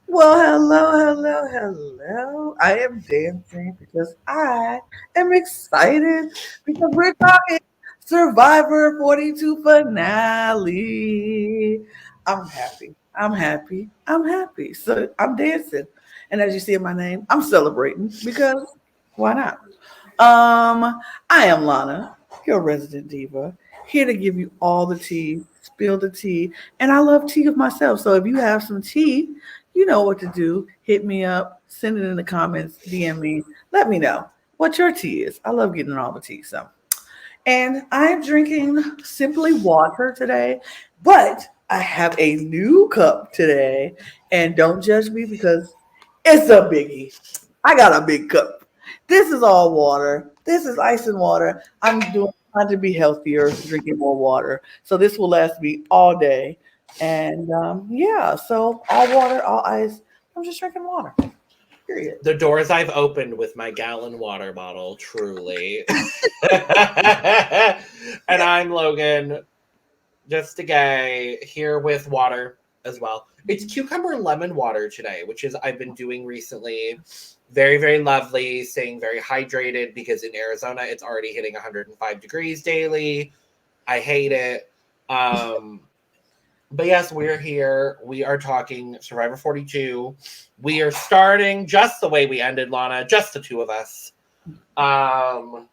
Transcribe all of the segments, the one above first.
Well, hello. I am dancing because I am excited because we're talking Survivor 42 finale. I'm happy. So I'm dancing. And as you see in my name, I'm celebrating because why not? I am Lana, your resident diva, here to give you all the tea, spill the tea, and I love tea of myself. So if you have some tea, you know what to do. Hit me up, send it in the comments, DM me, let me know what your tea is. I love getting all the tea. So, and I'm drinking simply water today, but I have a new cup today, and don't judge me because it's a biggie. I got a big cup. This is all water. This is ice and water. Trying to be healthier, drinking more water. So this will last me all day. And yeah, so all water, all ice. I'm just drinking water. Period. The doors I've opened with my gallon water bottle, truly. And I'm Logan, just a guy here with water as well. It's cucumber and lemon water today, which is I've been doing recently. Very, very lovely, staying very hydrated because in Arizona it's already hitting 105 degrees daily. I hate it. But yes, we're here. We are talking Survivor 42. We are starting just the way we ended, Lana, just the two of us. Because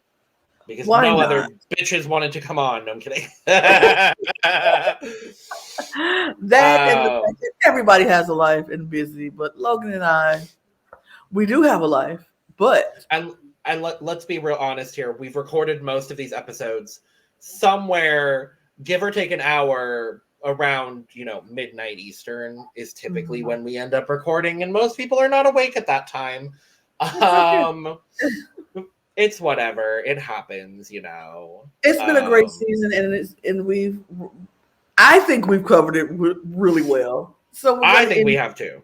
Why no not? other bitches wanted to come on. No, I'm kidding. That and the fact that everybody has a life and busy, but Logan and I, we do have a life, but and let's be real honest here. We've recorded most of these episodes somewhere, give or take an hour, around midnight Eastern is typically when we end up recording, and most people are not awake at that time. It's whatever. It happens, It's been a great season, I think we've covered it really well. So I think we have too.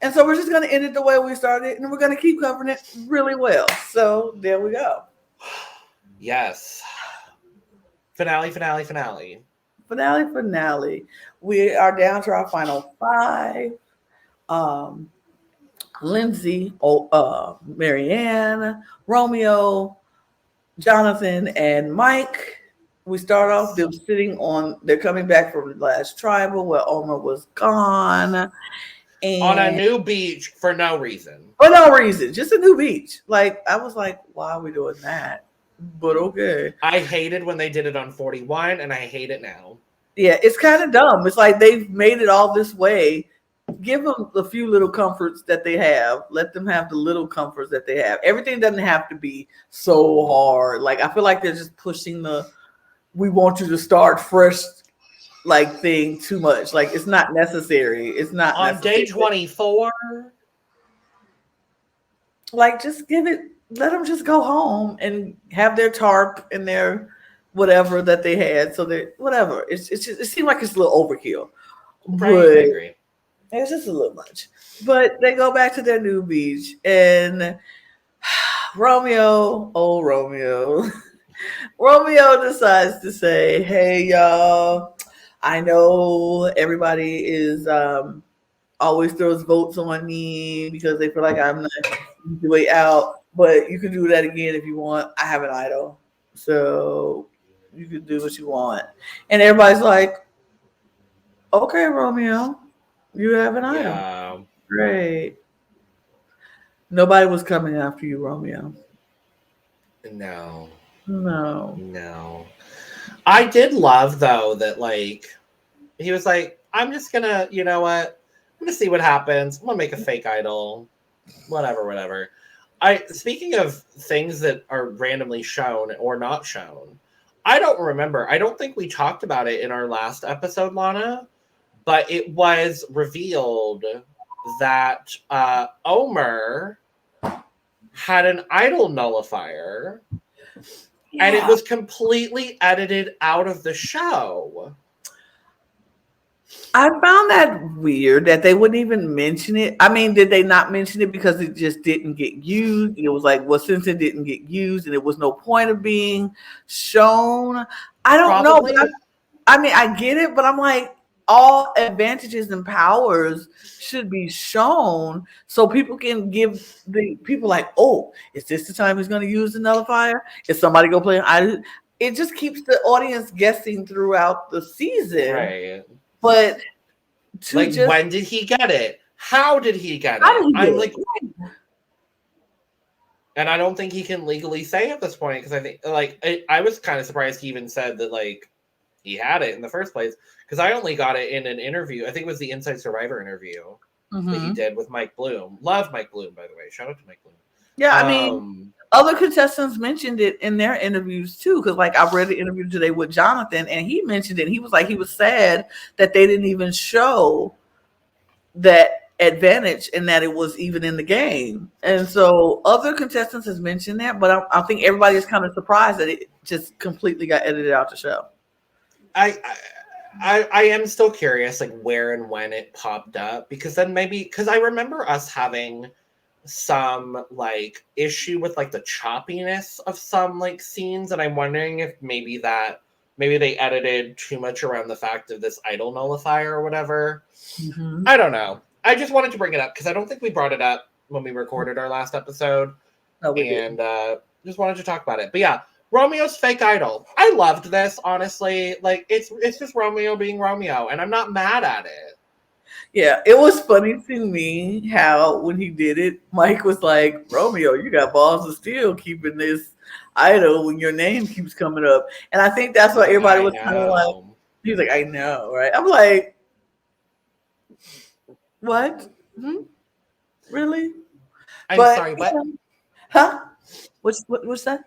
And so we're just going to end it the way we started, and we're going to keep covering it really well. So there we go. Yes. Finale. We are down to our final 5. Lindsay, Marianne, Romeo, Jonathan, and Mike. We start off them they're coming back from the last tribal where Omar was gone. And on a new beach for no reason. For no reason. Just a new beach. Like, I was like, why are we doing that? But okay. I hated when they did it on 41, and I hate it now. Yeah, it's kind of dumb. It's like they've made it all this way. Give them the few little comforts that they have. Let them have the little comforts that they have. Everything doesn't have to be so hard. Like, I feel like they're just pushing we want you to start fresh thing too much. Like, it's not necessary. It's not on necessary. Day 24. Like, just let them just go home and have their tarp and their whatever that they had. So that whatever. It seemed like it's a little overkill. Right, I agree. It's just a little much. But they go back to their new beach, and Romeo decides to say, hey, y'all, I know everybody is always throws votes on me because they feel like I'm not the way out, but you can do that again if you want. I have an idol, so you can do what you want. And everybody's like, okay, Romeo, you have an idol. Yeah. Great. Nobody was coming after you, Romeo. No. I did love, though, that, he was like, I'm just gonna, you know what? I'm gonna see what happens. I'm gonna make a fake idol. Whatever. Speaking of things that are randomly shown or not shown, I don't remember. I don't think we talked about it in our last episode, Lana, but it was revealed that Omer had an idol nullifier, and it was completely edited out of the show. I found that weird that they wouldn't even mention it. I mean, did they not mention it because it just didn't get used? It was like, well, since it didn't get used and it was no point of being shown. I don't Probably. know. I mean, I get it, but I'm like, all advantages and powers should be shown so people can give the people like, oh, is this the time he's going to use the nullifier? Is somebody going to play? It just keeps the audience guessing throughout the season. Right. But like, when did he get it? How did he get it? I'm like, and I don't think he can legally say at this point, because I think, like, I was kind of surprised he even said that, like, he had it in the first place, because I only got it in an interview. I think it was the Inside Survivor interview that he did with Mike Bloom. Love Mike Bloom, by the way. Shout out to Mike Bloom. Yeah, I mean, other contestants mentioned it in their interviews too, because like I read the interview today with Jonathan, and he mentioned it. He was like, he was sad that they didn't even show that advantage and that it was even in the game. And so other contestants has mentioned that, but I think everybody is kind of surprised that it just completely got edited out the show. I am still curious, like, where and when it popped up, because then because I remember us having some like issue with like the choppiness of some like scenes, and I'm wondering if maybe they edited too much around the fact of this idol nullifier or whatever. I don't know. I just wanted to bring it up because I don't think we brought it up when we recorded our last episode. No, we didn't. Just wanted to talk about it. But yeah, Romeo's fake idol. I loved this, honestly. Like, it's just Romeo being Romeo, and I'm not mad at it. Yeah, it was funny to me how when he did it, Mike was like, Romeo, you got balls of steel keeping this idol when your name keeps coming up. And I think that's why everybody was kind of like, he was like, I know, right? I'm like, what? Really? I'm sorry, what? Huh? What's that?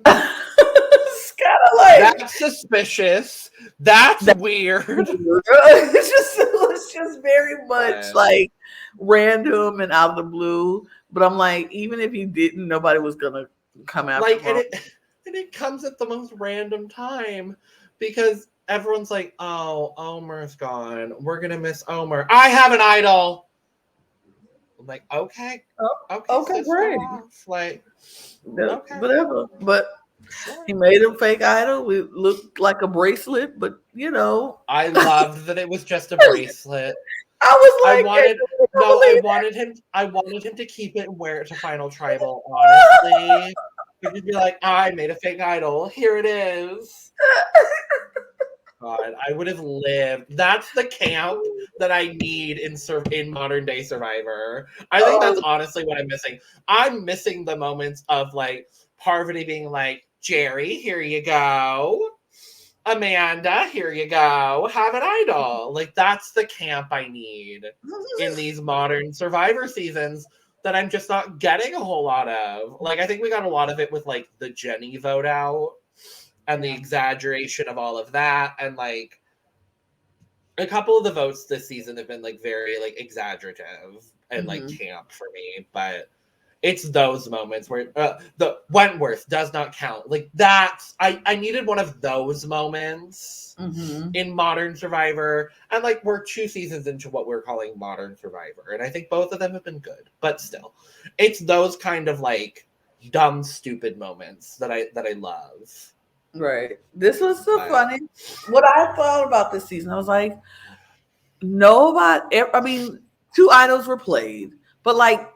It's kind of like, that's suspicious. That's weird. It's just very much like random and out of the blue. But I'm like, even if he didn't, nobody was gonna come after him. And it comes at the most random time because everyone's like, "Oh, Omer's gone. We're gonna miss Omer. I have an idol." I'm like, okay, okay, great. Like, whatever. But he made a fake idol. It looked like a bracelet, but you know, I loved that it was just a bracelet. I was like, I wanted him to keep it and wear it to Final Tribal. Honestly, he could be like, I made a fake idol. Here it is. God, I would have lived. That's the camp that I need in modern day Survivor. I think that's honestly what I'm missing. I'm missing the moments of like Parvati being like, Jerry, here you go. Amanda, here you go. Have an idol. Like, that's the camp I need in these modern Survivor seasons that I'm just not getting a whole lot of. Like, I think we got a lot of it with like the Jenny vote out and the exaggeration of all of that. And like a couple of the votes this season have been like very like exaggerative and like camp for me. But it's those moments where the Wentworth does not count. Like, that's I needed one of those moments in modern Survivor. And like, we're 2 seasons into what we're calling modern Survivor. And I think both of them have been good. But still, it's those kind of like dumb, stupid moments that I love. Right. This was so funny. What I thought about this season, I was like, nobody, I mean, 2 idols were played, but like,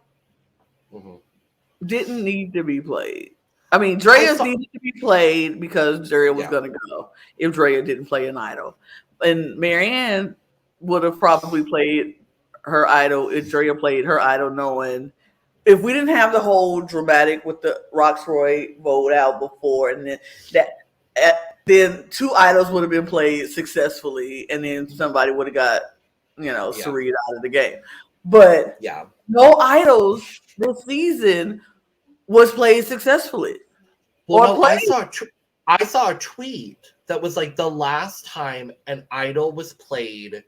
didn't need to be played. I mean, Drea's needed to be played because Drea was going to go if Drea didn't play an idol. And Marianne would have probably played her idol if Drea played her idol, knowing if we didn't have the whole dramatic with the Roxroy vote out before, and then 2 idols would have been played successfully, and then somebody would have got, Sarita out of the game. But no idols this season was played successfully. Well, I saw a tweet that was like the last time an idol was played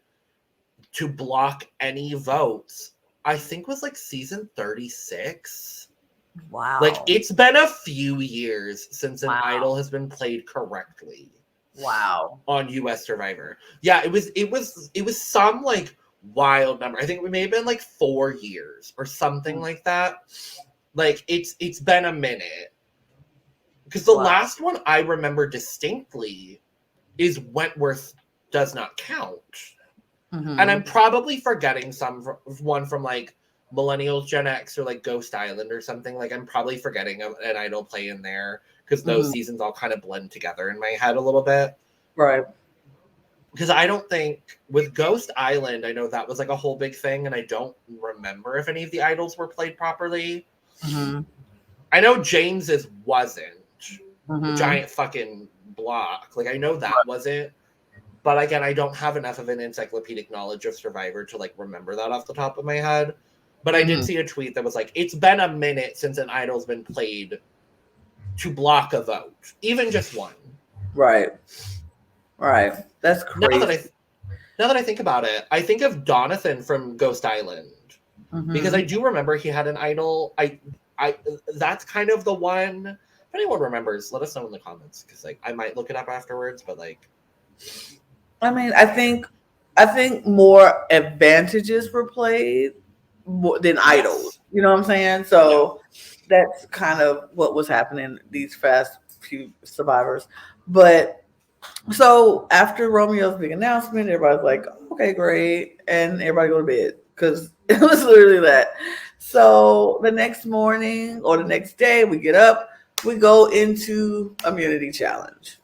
to block any votes, I think was like season 36. Wow. Like, it's been a few years since an Wow. idol has been played correctly. Wow. On US Survivor. Yeah, it was some like wild number. I think it may have been like 4 years or something like that. Like, it's been a minute. Because the last one I remember distinctly is Wentworth Does Not Count. Mm-hmm. And I'm probably forgetting one from like Millennials, Gen X, or like Ghost Island or something. Like, I'm probably forgetting an idol play in there because those seasons all kind of blend together in my head a little bit. Right. Because I don't think with Ghost Island, I know that was like a whole big thing, and I don't remember if any of the idols were played properly. Mm-hmm. I know James's wasn't. The giant fucking block. Like, I know that wasn't. But again, I don't have enough of an encyclopedic knowledge of Survivor to like remember that off the top of my head. But I did see a tweet that was like, it's been a minute since an idol's been played to block a vote. Even just one. Right. Right. That's crazy. Now that I think about it, I think of Donathan from Ghost Island. Because I do remember he had an idol. I that's kind of the one. If anyone remembers, let us know in the comments. Because like I might look it up afterwards, but like I mean, I think more advantages were played than idols. You know what I'm saying? So that's kind of what was happening these fast few survivors. But so after Romeo's big announcement, everybody's like, okay, great. And everybody go to bed because it was literally that. So the next morning or the next day, we get up, we go into immunity challenge.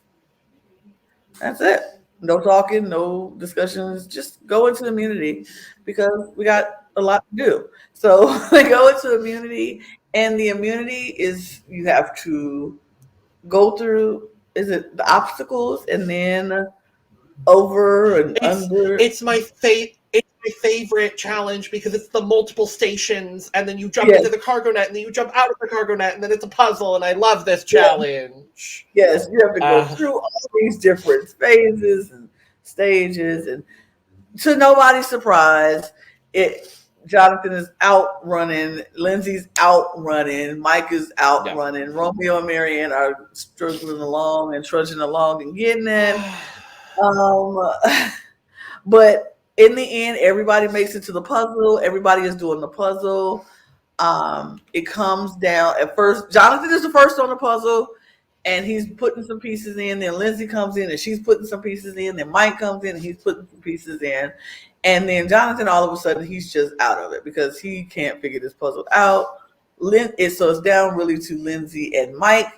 That's it. No talking, no discussions. Just go into immunity because we got a lot to do. So we go into immunity, and the immunity is you have to go through. Is it the obstacles and then over and under? It's my favorite challenge because it's the multiple stations, and then you jump into the cargo net, and then you jump out of the cargo net, and then it's a puzzle. And I love this challenge. Yes, you have to go through all these different phases and stages, and to nobody's surprise, Jonathan is out running, Lindsay's out running, Mike is out running, Romeo and Marianne are struggling along and trudging along and getting it. But in the end, everybody makes it to the puzzle. Everybody is doing the puzzle. It comes down at first. Jonathan is the first on the puzzle, and he's putting some pieces in. Then Lindsay comes in, and she's putting some pieces in. Then Mike comes in, and he's putting some pieces in. And then Jonathan, all of a sudden, he's just out of it because he can't figure this puzzle out. So it's down really to Lindsay and Mike.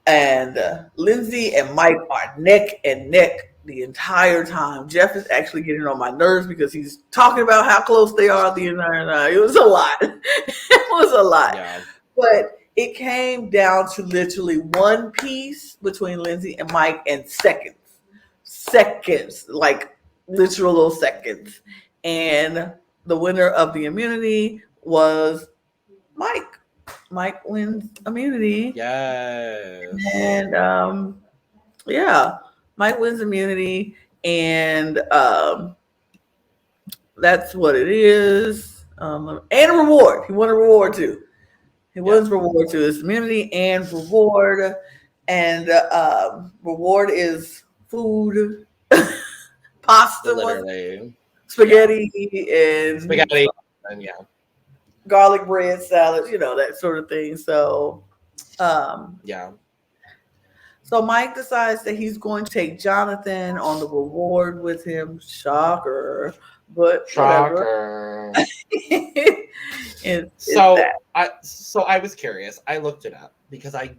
And Lindsay and Mike are neck and neck the entire time. Jeff is actually getting on my nerves because he's talking about how close they are the entire time. It was a lot. It was a lot. Yeah. But it came down to literally one piece between Lindsay and Mike and seconds, like literal little seconds. And the winner of the immunity was Mike. Mike wins immunity. Yes. And Mike wins immunity, and that's what it is. And a reward. He won a reward too. He wins reward too. It's immunity and reward. And reward is food, pasta, literally spaghetti, and garlic bread, salad, that sort of thing. So, So Mike decides that he's going to take Jonathan on the reward with him. Shocker, but shocker. So I was curious. I looked it up because I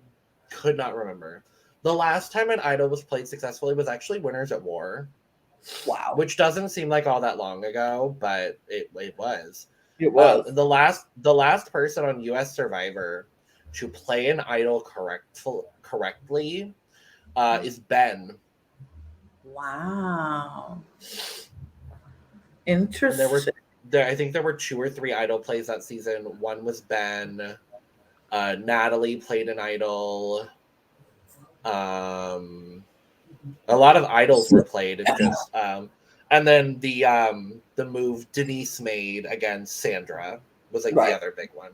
could not remember. The last time an idol was played successfully was actually Winners at War. Wow. Which doesn't seem like all that long ago, but it was. It was. The last person on US Survivor to play an idol correctly is Ben. Wow. Interesting. I think there were 2 or 3 idol plays that season. One was Ben. Natalie played an idol. A lot of idols were played. It's just and then the move Denise made against Sandra was like the Right. other big one.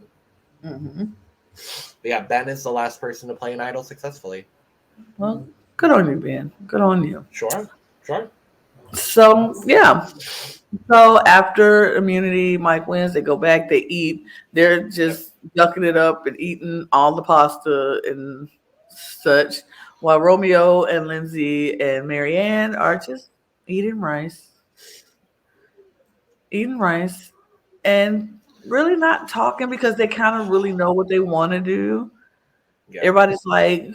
Mm-hmm. But yeah, Ben is the last person to play an idol successfully. Well, good on you, Ben. Good on you. Sure. So yeah. So after immunity, Mike wins. They go back. They eat. They're just yucking it up and eating all the pasta and such, while Romeo and Lindsay and Marianne are just eating rice, eating rice, and really not talking because they kind of really know what they want to do. Yeah. Everybody's like,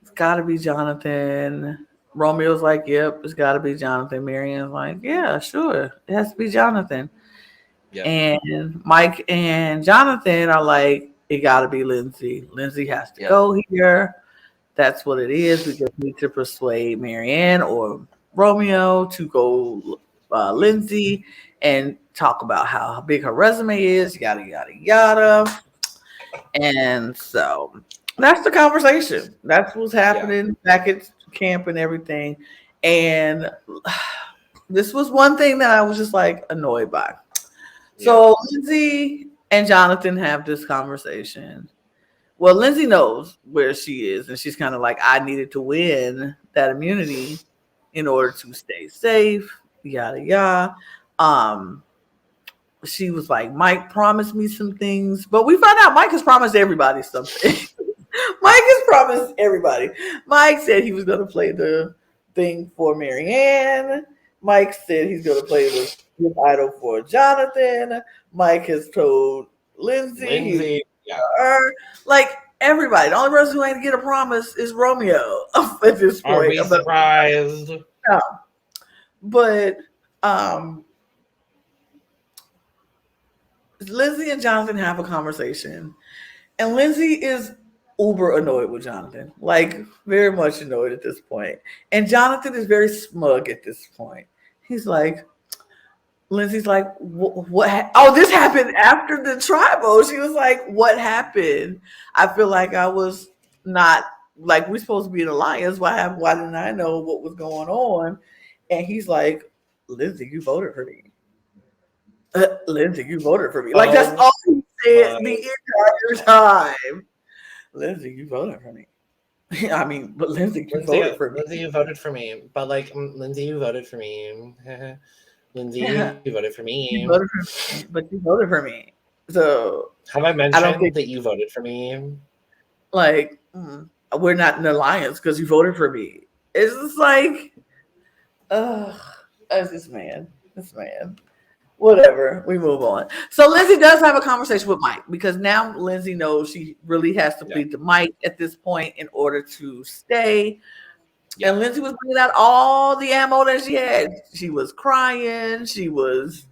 it's got to be Jonathan. Romeo's like, yep, it's got to be Jonathan. Marianne's like, yeah, sure, it has to be Jonathan. Yeah. And Mike and Jonathan are like, it got to be Lindsay. Lindsay has to go here. That's what it is. We just need to persuade Marianne or Romeo to go Lindsay and talk about how big her resume is, yada, yada, yada. And so that's the conversation. That's what's happening back at camp and everything. And this was one thing that I was just like annoyed by. So Lindsay and Jonathan have this conversation. Well, Lindsay knows where she is, and she's kind of like, I needed to win that immunity in order to stay safe, yada yada. She was like, Mike promised me some things, but we found out Mike has promised everybody something. Mike has promised everybody. Mike said he was going to play the thing for Marianne. Mike said he's going to play the idol for Jonathan. Mike has told Lindsay. Like everybody. The only person who ain't get a promise is Romeo at this point. Are we surprised? No. But Lindsay and Jonathan have a conversation, and Lindsay is uber annoyed with Jonathan, like very much annoyed at this point. And Jonathan is very smug at this point. He's like, Lindsay's like, what? Oh, this happened after the tribal. She was like, what happened? I feel like I was not, like, we're supposed to be an alliance. Why didn't I know what was going on? And he's like, Lindsay, you voted for me. Lindsay, you voted for me. Like, that's all he said the entire time. Lindsay, you voted for me. I mean, but Lindsay, you voted for me. Lindsay, you voted for me. But like, Lindsay, you voted for me. Lindsay, you voted for me. You voted for me, but you voted for me. So have I mentioned that you voted for me? Like, we're not in an alliance because you voted for me. It's just like, this man. Whatever, we move on. So Lindsay does have a conversation with Mike because now Lindsay knows she really has to plead to Mike at this point in order to stay. Yeah. And Lindsay was bringing out all the ammo that she had. She was crying. She was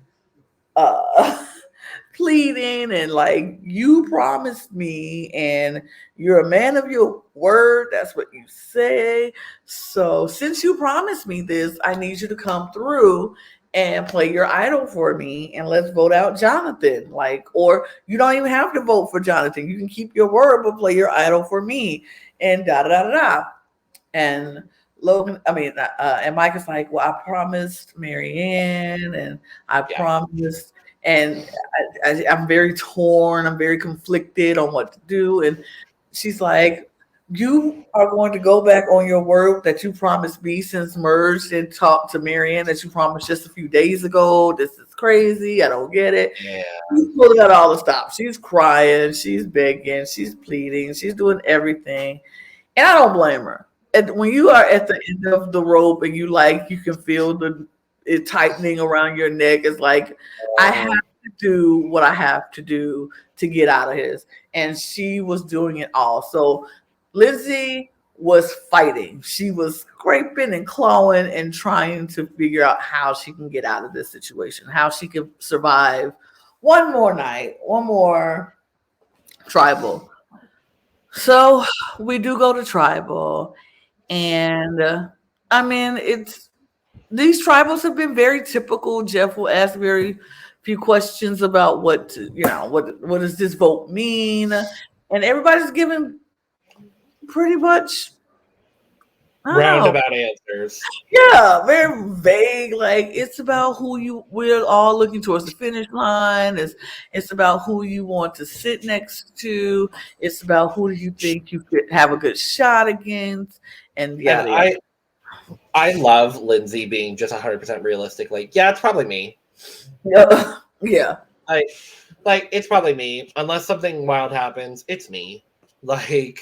pleading and like, you promised me and you're a man of your word. That's what you say. So since you promised me this, I need you to come through and play your idol for me, and let's vote out Jonathan. Like, or you don't even have to vote for Jonathan. You can keep your word, but play your idol for me, and da da da da. And Logan, and Mike is like, well, I promised Marianne, and I promised, and I'm very torn. I'm very conflicted on what to do. And she's like, you are going to go back on your word that you promised me since merged and talked to Marianne that you promised just a few days ago. This is crazy. I don't get it. Yeah. She's pulling out all the stops. She's crying. She's begging. She's pleading. She's doing everything. And I don't blame her. And when you are at the end of the rope and you can feel it tightening around your neck, it's like, I have to do what I have to do to get out of this. And she was doing it all. So Lindsay was fighting. She was scraping and clawing and trying to figure out how she can get out of this situation, how she can survive one more night, one more tribal. So we do go to tribal, and these tribals have been very typical. Jeff will ask very few questions about what does this vote mean, and everybody's giving pretty much, I don't know. Roundabout answers. Yeah, very vague. Like it's about who you. We're all looking towards the finish line. It's about who you want to sit next to. It's about who do you think you could have a good shot against, and And yada yada. I love Lindsay being just 100% realistic. Like, yeah, it's probably me. Yeah, yeah. Like it's probably me. Unless something wild happens, it's me. Like,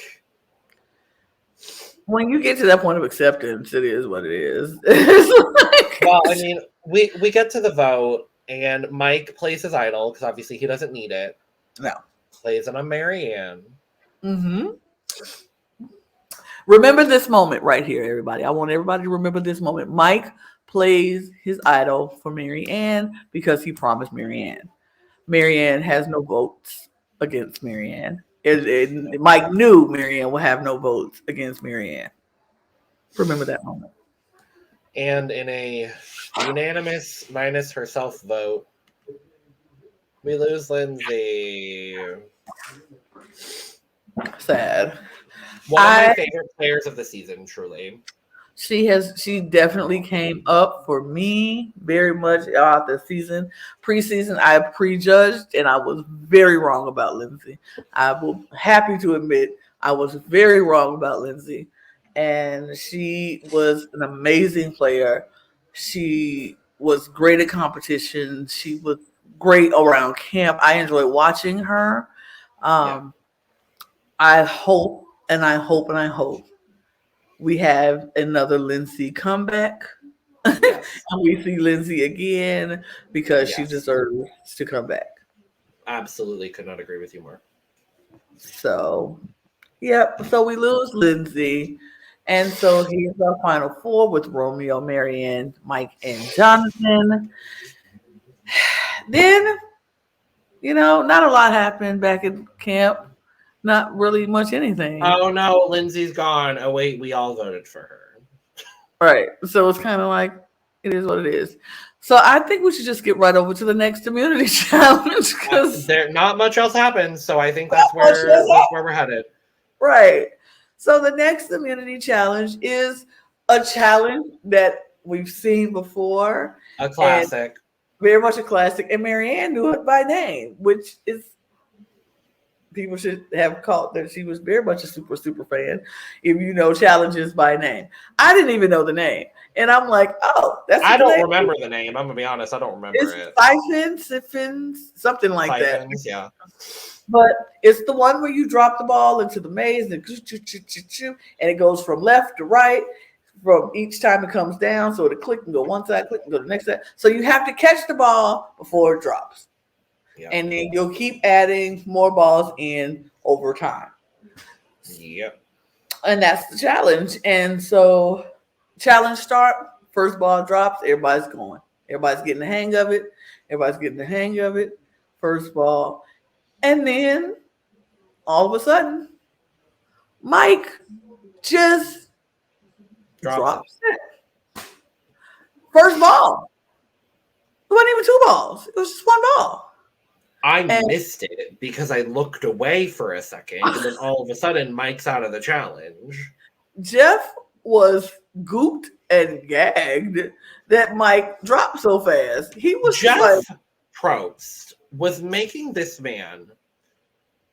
When you get to that point of acceptance, it is what it is. It's well, I like, mean, we get to the vote, and Mike plays his idol because obviously he doesn't need it. no. Plays it on Marianne. Mm-hmm. Remember this moment right here, everybody. I want everybody to remember this moment. Mike plays his idol for Mary Ann because he promised Mary Ann. Mary Ann has no votes against Mary Ann. Mike knew Mary Ann would have no votes against Mary Ann. Remember that moment. And in a unanimous minus herself vote, we lose Lindsay. Sad. One of my I favorite players of the season, truly. She definitely came up for me very much out the season. Preseason, I prejudged and I was very wrong about Lindsay. I will happy to admit I was very wrong about Lindsay. And she was an amazing player. She was great at competition. She was great around camp. I enjoyed watching her. Yeah. Um, I hope and I hope and I hope we have another Lindsay comeback. Yes. And we see Lindsay again because she Yes. deserves to come back. Absolutely could not agree with you more. So, yep. So we lose Lindsay. And so here's our final four with Romeo, Marianne, Mike, and Jonathan. Then, not a lot happened back at camp. Not really much anything. Oh no, Lindsay's gone. Oh wait, we all voted for her. Right. So it's kind of like it is what it is. So I think we should just get right over to the next immunity challenge because There not much else happens, so I think that's where we're headed. right. So the next immunity challenge is a challenge that we've seen before, A classic. very much a classic. And Marianne knew it by name, which is people should have caught that she was very much a super fan. If you know challenges by name, I didn't even know the name, and I'm like, oh, that's I the don't name. remember the name. I'm gonna be honest. I don't remember It's it. siphons, something like that. Siphons, yeah. But it's the one where you drop the ball into the maze and it goes from left to right from each time it comes down. So it'll click and go one side, click and go to the next side. So you have to catch the ball before it drops. Yeah. And then you'll keep adding more balls in over time. Yep. And that's the challenge. And so challenge start, first ball drops, everybody's going. Everybody's getting the hang of it. First ball. And then all of a sudden, Mike just drops it. First ball. It wasn't even two balls. It was just one ball. I missed it because I looked away for a second, and then all of a sudden, Mike's out of the challenge. Jeff was gooped and gagged that Mike dropped so fast. He was Jeff Probst was making this man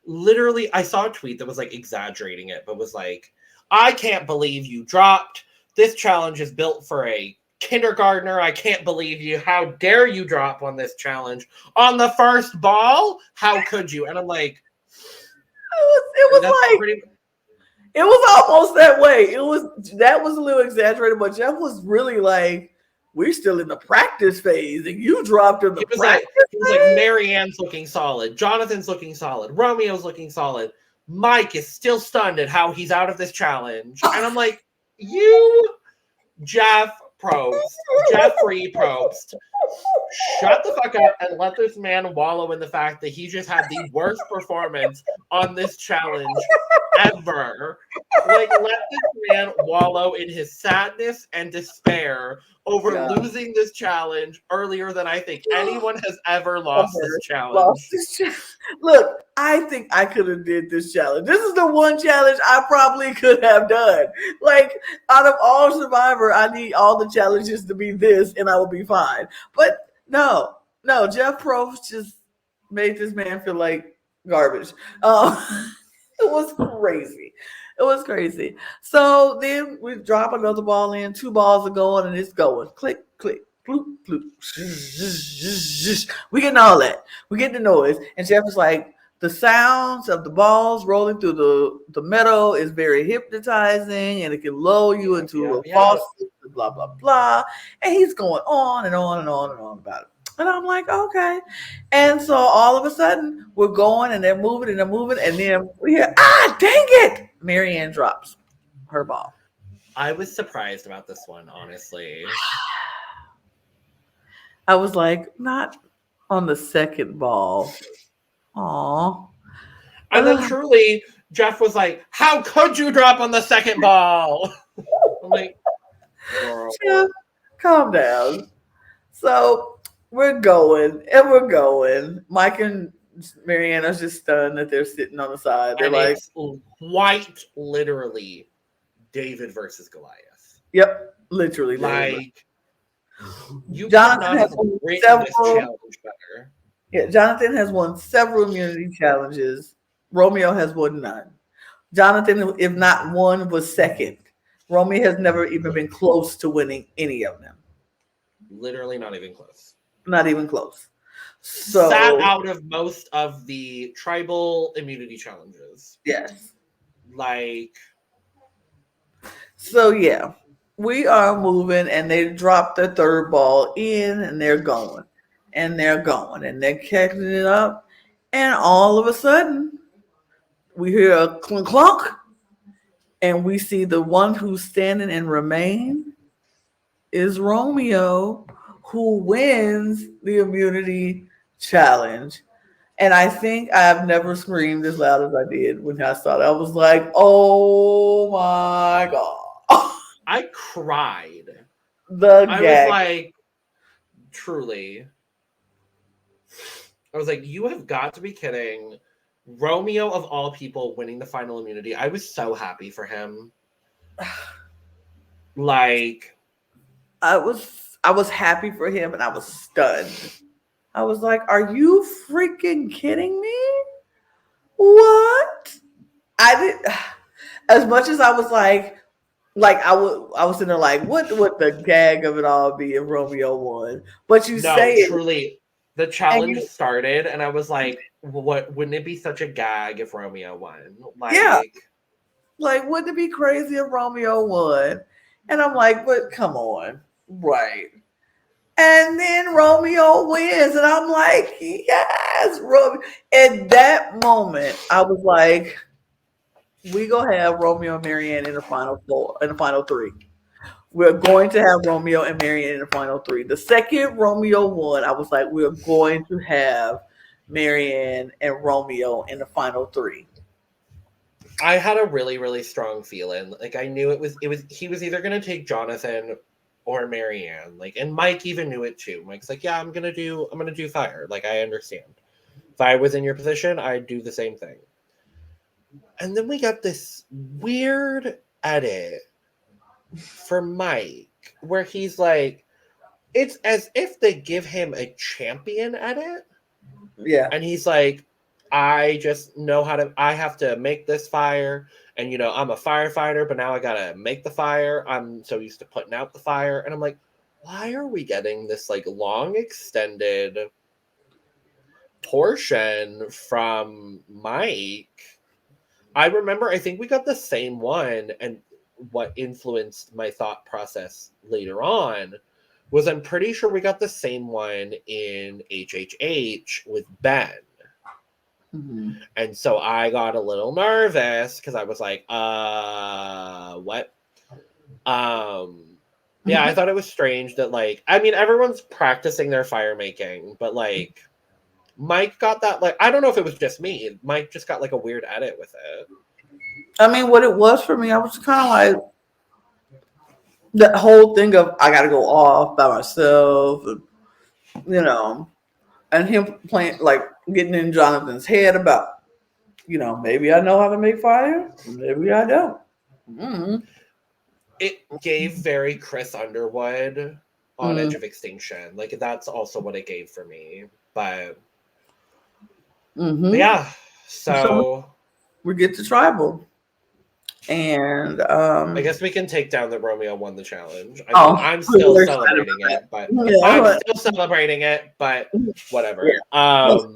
literally. I saw a tweet that was like exaggerating it, but was like, I can't believe you dropped. This challenge is built for a kindergartner. I can't believe you. How dare you drop on this challenge on the first ball? How could you? And I'm like, it was almost that way. That was a little exaggerated, but Jeff was really like, we're still in the practice phase, and you dropped in the practice phase. He was like, Marianne's looking solid. Jonathan's looking solid. Romeo's looking solid. Mike is still stunned at how he's out of this challenge. And I'm like, you, Jeffrey Probst, shut the fuck up and let this man wallow in the fact that he just had the worst performance on this challenge ever. Like, let this man wallow in his sadness and despair over Yeah. losing this challenge earlier than I think anyone has ever lost this Lost challenge. this challenge. Look, I think I could have did this challenge. This is the one challenge I probably could have done. Like, out of all Survivor, I need all the challenges to be this, and I will be fine. But no, Jeff Probst just made this man feel like garbage. It was crazy. It was crazy. So then we drop another ball in. 2 balls are going, and it's going. Click, click, bloop, bloop. We getting all that. We getting the noise. And Jeff is like, the sounds of the balls rolling through the meadow is very hypnotizing, and it can lull you into a false blah, blah, blah. And he's going on and on and on and on about it. And I'm like, okay. And so all of a sudden, we're going and they're moving and they're moving. And then we hear, dang it. Marianne drops her ball. I was surprised about this one, honestly. I was like, not on the second ball. Aw. And then truly, Jeff was like, how could you drop on the second ball? I'm like, girl. Jeff, calm down. So we're going and we're going. Mike and Marianne are just stunned that they're sitting on the side. They're and like, it's quite literally David versus Goliath. yep, literally. Like, you Jonathan has won this challenge better. Yeah, Jonathan has won several immunity challenges. Romeo has won none. Jonathan, if not one, was second. Romeo has never even been close to winning any of them. Literally not even close. Not even close. So sat out of most of the tribal immunity challenges. Yes. Like. So yeah, we are moving, and they drop the third ball in, and they're going. And they're going, and they're catching it up. And all of a sudden, we hear a clunk clunk, and we see the one who's standing and remain is Romeo, who wins the immunity challenge. And I think I've never screamed as loud as I did when I saw it. I was like, oh my God. I cried. I was like, truly. I was like, you have got to be kidding. Romeo, of all people, winning the final immunity. I was so happy for him. Like, I was happy for him, and I was stunned. I was like, are you freaking kidding me? What? I did, as much as I was like I was sitting there like, what would the gag of it all be if Romeo won? But you say truly, it. The challenge started, and I was like, what, wouldn't it be such a gag if Romeo won? Like, yeah. Like, wouldn't it be crazy if Romeo won? And I'm like, but come on. Right. And then Romeo wins. And I'm like, yes, Romeo. At that moment, I was like, we gonna have Romeo and Marianne in the final three. We're going to have Romeo and Marianne in the final three. The second Romeo won, I was like, we're going to have Marianne and Romeo in the final three. I had a really, really strong feeling. Like, I knew he was either going to take Jonathan or Marianne. Like, and Mike even knew it too. Mike's like, yeah, I'm going to do fire. Like, I understand. If I was in your position, I'd do the same thing. And then we got this weird edit for Mike where he's like, it's as if they give him a champion edit. Yeah. And he's like, I just know I have to make this fire. And, I'm a firefighter, but now I got to make the fire. I'm so used to putting out the fire. And I'm like, why are we getting this like long extended portion from Mike? I remember, I think we got the same one. And what influenced my thought process later on was I'm pretty sure we got the same one in HHH with Ben. Mm-hmm. And so I got a little nervous because I was like, what? Yeah, I thought it was strange that, like, I mean, everyone's practicing their fire making, but like Mike got that, like, I don't know if it was just me. Mike just got like a weird edit with it. I mean, what it was for me, I was kind of like that whole thing of I got to go off by myself, and, you know, and him playing like getting in Jonathan's head about, maybe I know how to make fire, maybe I don't. Mm-hmm. It gave very Chris Underwood on Edge Mm-hmm. of Extinction. Like that's also what it gave for me. But Mm-hmm. yeah, So so we get to tribal, and I guess we can take down that Romeo won the challenge. I mean, oh, I'm still we're excited celebrating about it, but that. I'm Yeah, still celebrating it, but whatever. but-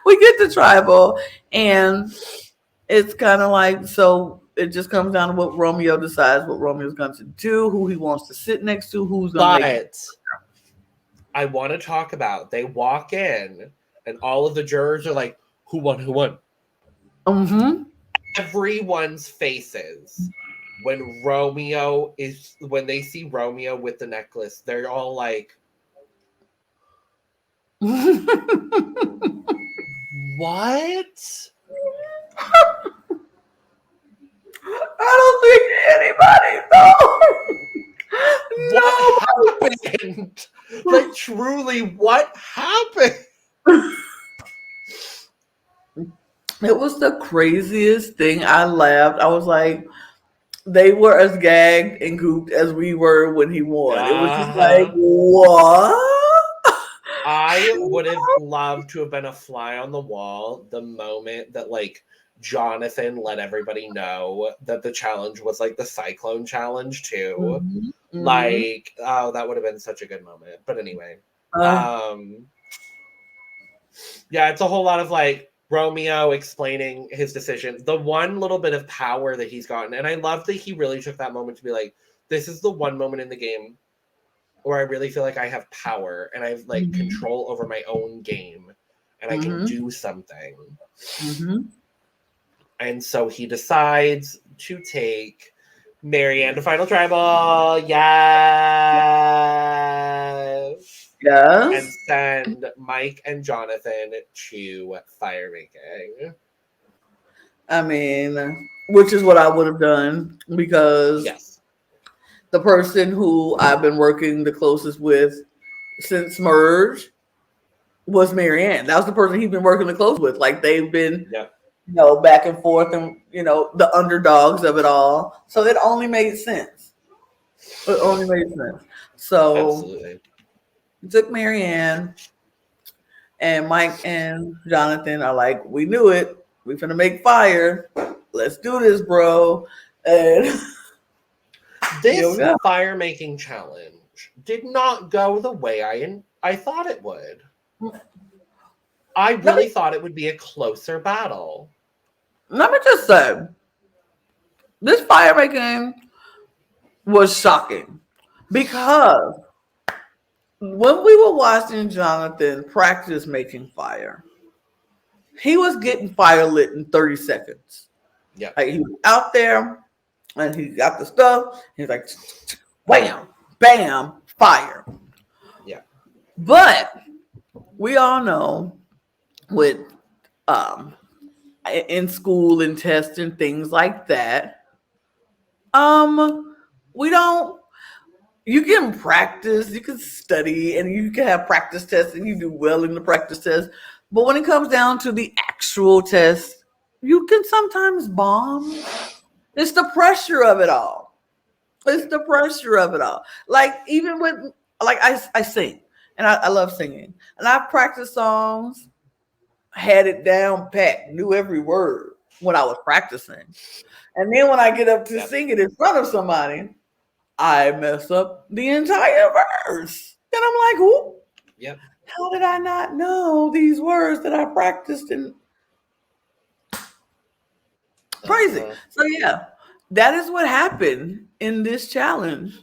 we get to tribal, and it's kind of like, so it just comes down to what Romeo decides what Romeo's going to do, who he wants to sit next to, who's going to make it. But I want to talk about they walk in and all of the jurors are like, who won? Who won? Mm-hmm. Everyone's faces when when they see Romeo with the necklace, they're all like, what? I don't think anybody What knows. happened? Like, truly, what happened? It was the craziest thing. I laughed. I was like, they were as gagged and gooped as we were when he won. It was just like, Uh-huh. what? I would have loved to have been a fly on the wall the moment that like Jonathan let everybody know that the challenge was like the cyclone challenge too. Mhm, mhm. Like, oh, that would have been such a good moment. But anyway, Uh, um, yeah, it's a whole lot of like Romeo explaining his decision. The one little bit of power that he's gotten, and I love that he really took that moment to be like, this is the one moment in the game where I really feel like I have power and I have like mhm, control over my own game and I can mhm, do something. mhm. And so he decides to take Marianne to Final Tribal. Yes. And Yes. send Mike and Jonathan to fire making. I mean, which is what I would have done because Yes. the person who I've been working the closest with since merge was Marianne. That was the person he's been working the closest with. Like they've been, Yep. back and forth and, the underdogs of it all. So it only made sense. It only made sense. So Absolutely. it took Marianne, and Mike and Jonathan are like, we knew it. We finna make fire. Let's do this, bro. And here we This go. fire making challenge did not go the way I thought it would. I Let me really thought it would be a closer battle. let me just say, this fire making was shocking because when we were watching Jonathan practice making fire, he was getting fire lit in 30 seconds. Yep. Like he was out there and he got the stuff. He's like, wham, bam, fire. Yeah. But we all know with um in school and tests and things like that, we don't you can practice, you can study, and you can have practice tests and you do well in the practice test. But when it comes down to the actual test, you can sometimes bomb. It's the pressure of it all. It's Yeah. the pressure of it all. Like even with like I sing and I love singing. And I've practiced songs, had it down pat, knew every word when I was practicing. And then when I get up to Yep. sing it in front of somebody, I mess up the entire verse. And I'm like, who? Yep. How did I not know these words that I practiced? And crazy. Uh-huh. So yeah, that is what happened in this challenge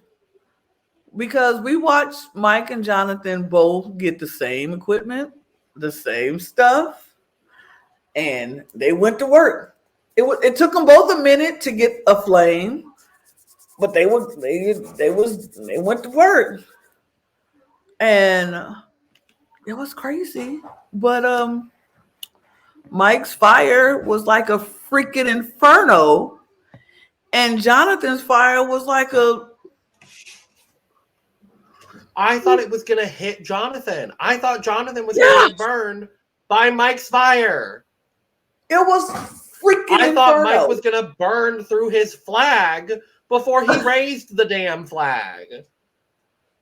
because we watched Mike and Jonathan both get the same equipment, the same stuff, and they went to work. It took them both a minute to get a flame, but they went to work, and it was crazy. But Mike's fire was like a freaking inferno, and Jonathan's fire was like a. I thought it was gonna hit Jonathan. I thought Jonathan was gonna Yeah, get burned by Mike's fire. it was freaking I thought Mike inferno. was gonna burn through his flag before he raised the damn flag.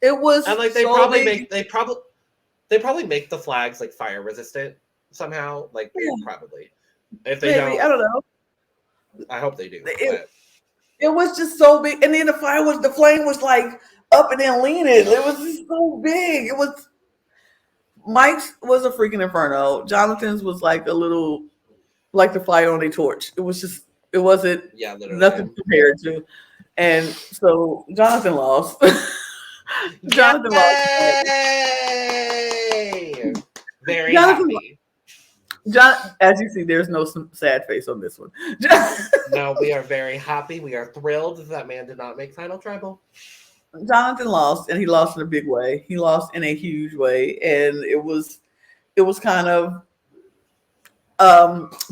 It was And like they so probably big. probably make the flags like fire resistant somehow. Like they probably. If they Maybe, I don't, don't know. I hope they do. It was just so big, and then the flame was like up and then leaning. It was just so big. It was Mike's was a freaking inferno. Jonathan's was like a little like the fire on a torch. It wasn't Yeah, literally. nothing compared to. And so Jonathan lost. Jonathan lost. Yay! Very Jonathan, happy. As you see, there's no sad face on this one. No, we are very happy. We are thrilled that man did not make Final Tribal. Jonathan lost, and he lost in a big way. He lost in a huge way, and it was kind of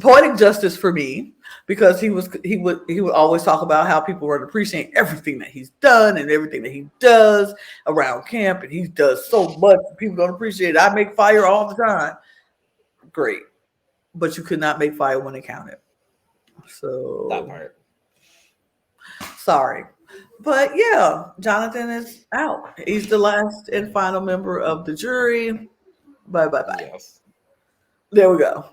poetic justice for me, because he would always talk about how people would appreciate everything that he's done and everything that he does around camp, and he does so much. People don't appreciate it. I make fire all the time. Great, but you could not make fire when it counted. So That part. Sorry. But yeah, Jonathan is out. He's the last and final member of the jury. Bye. Yes. There we go.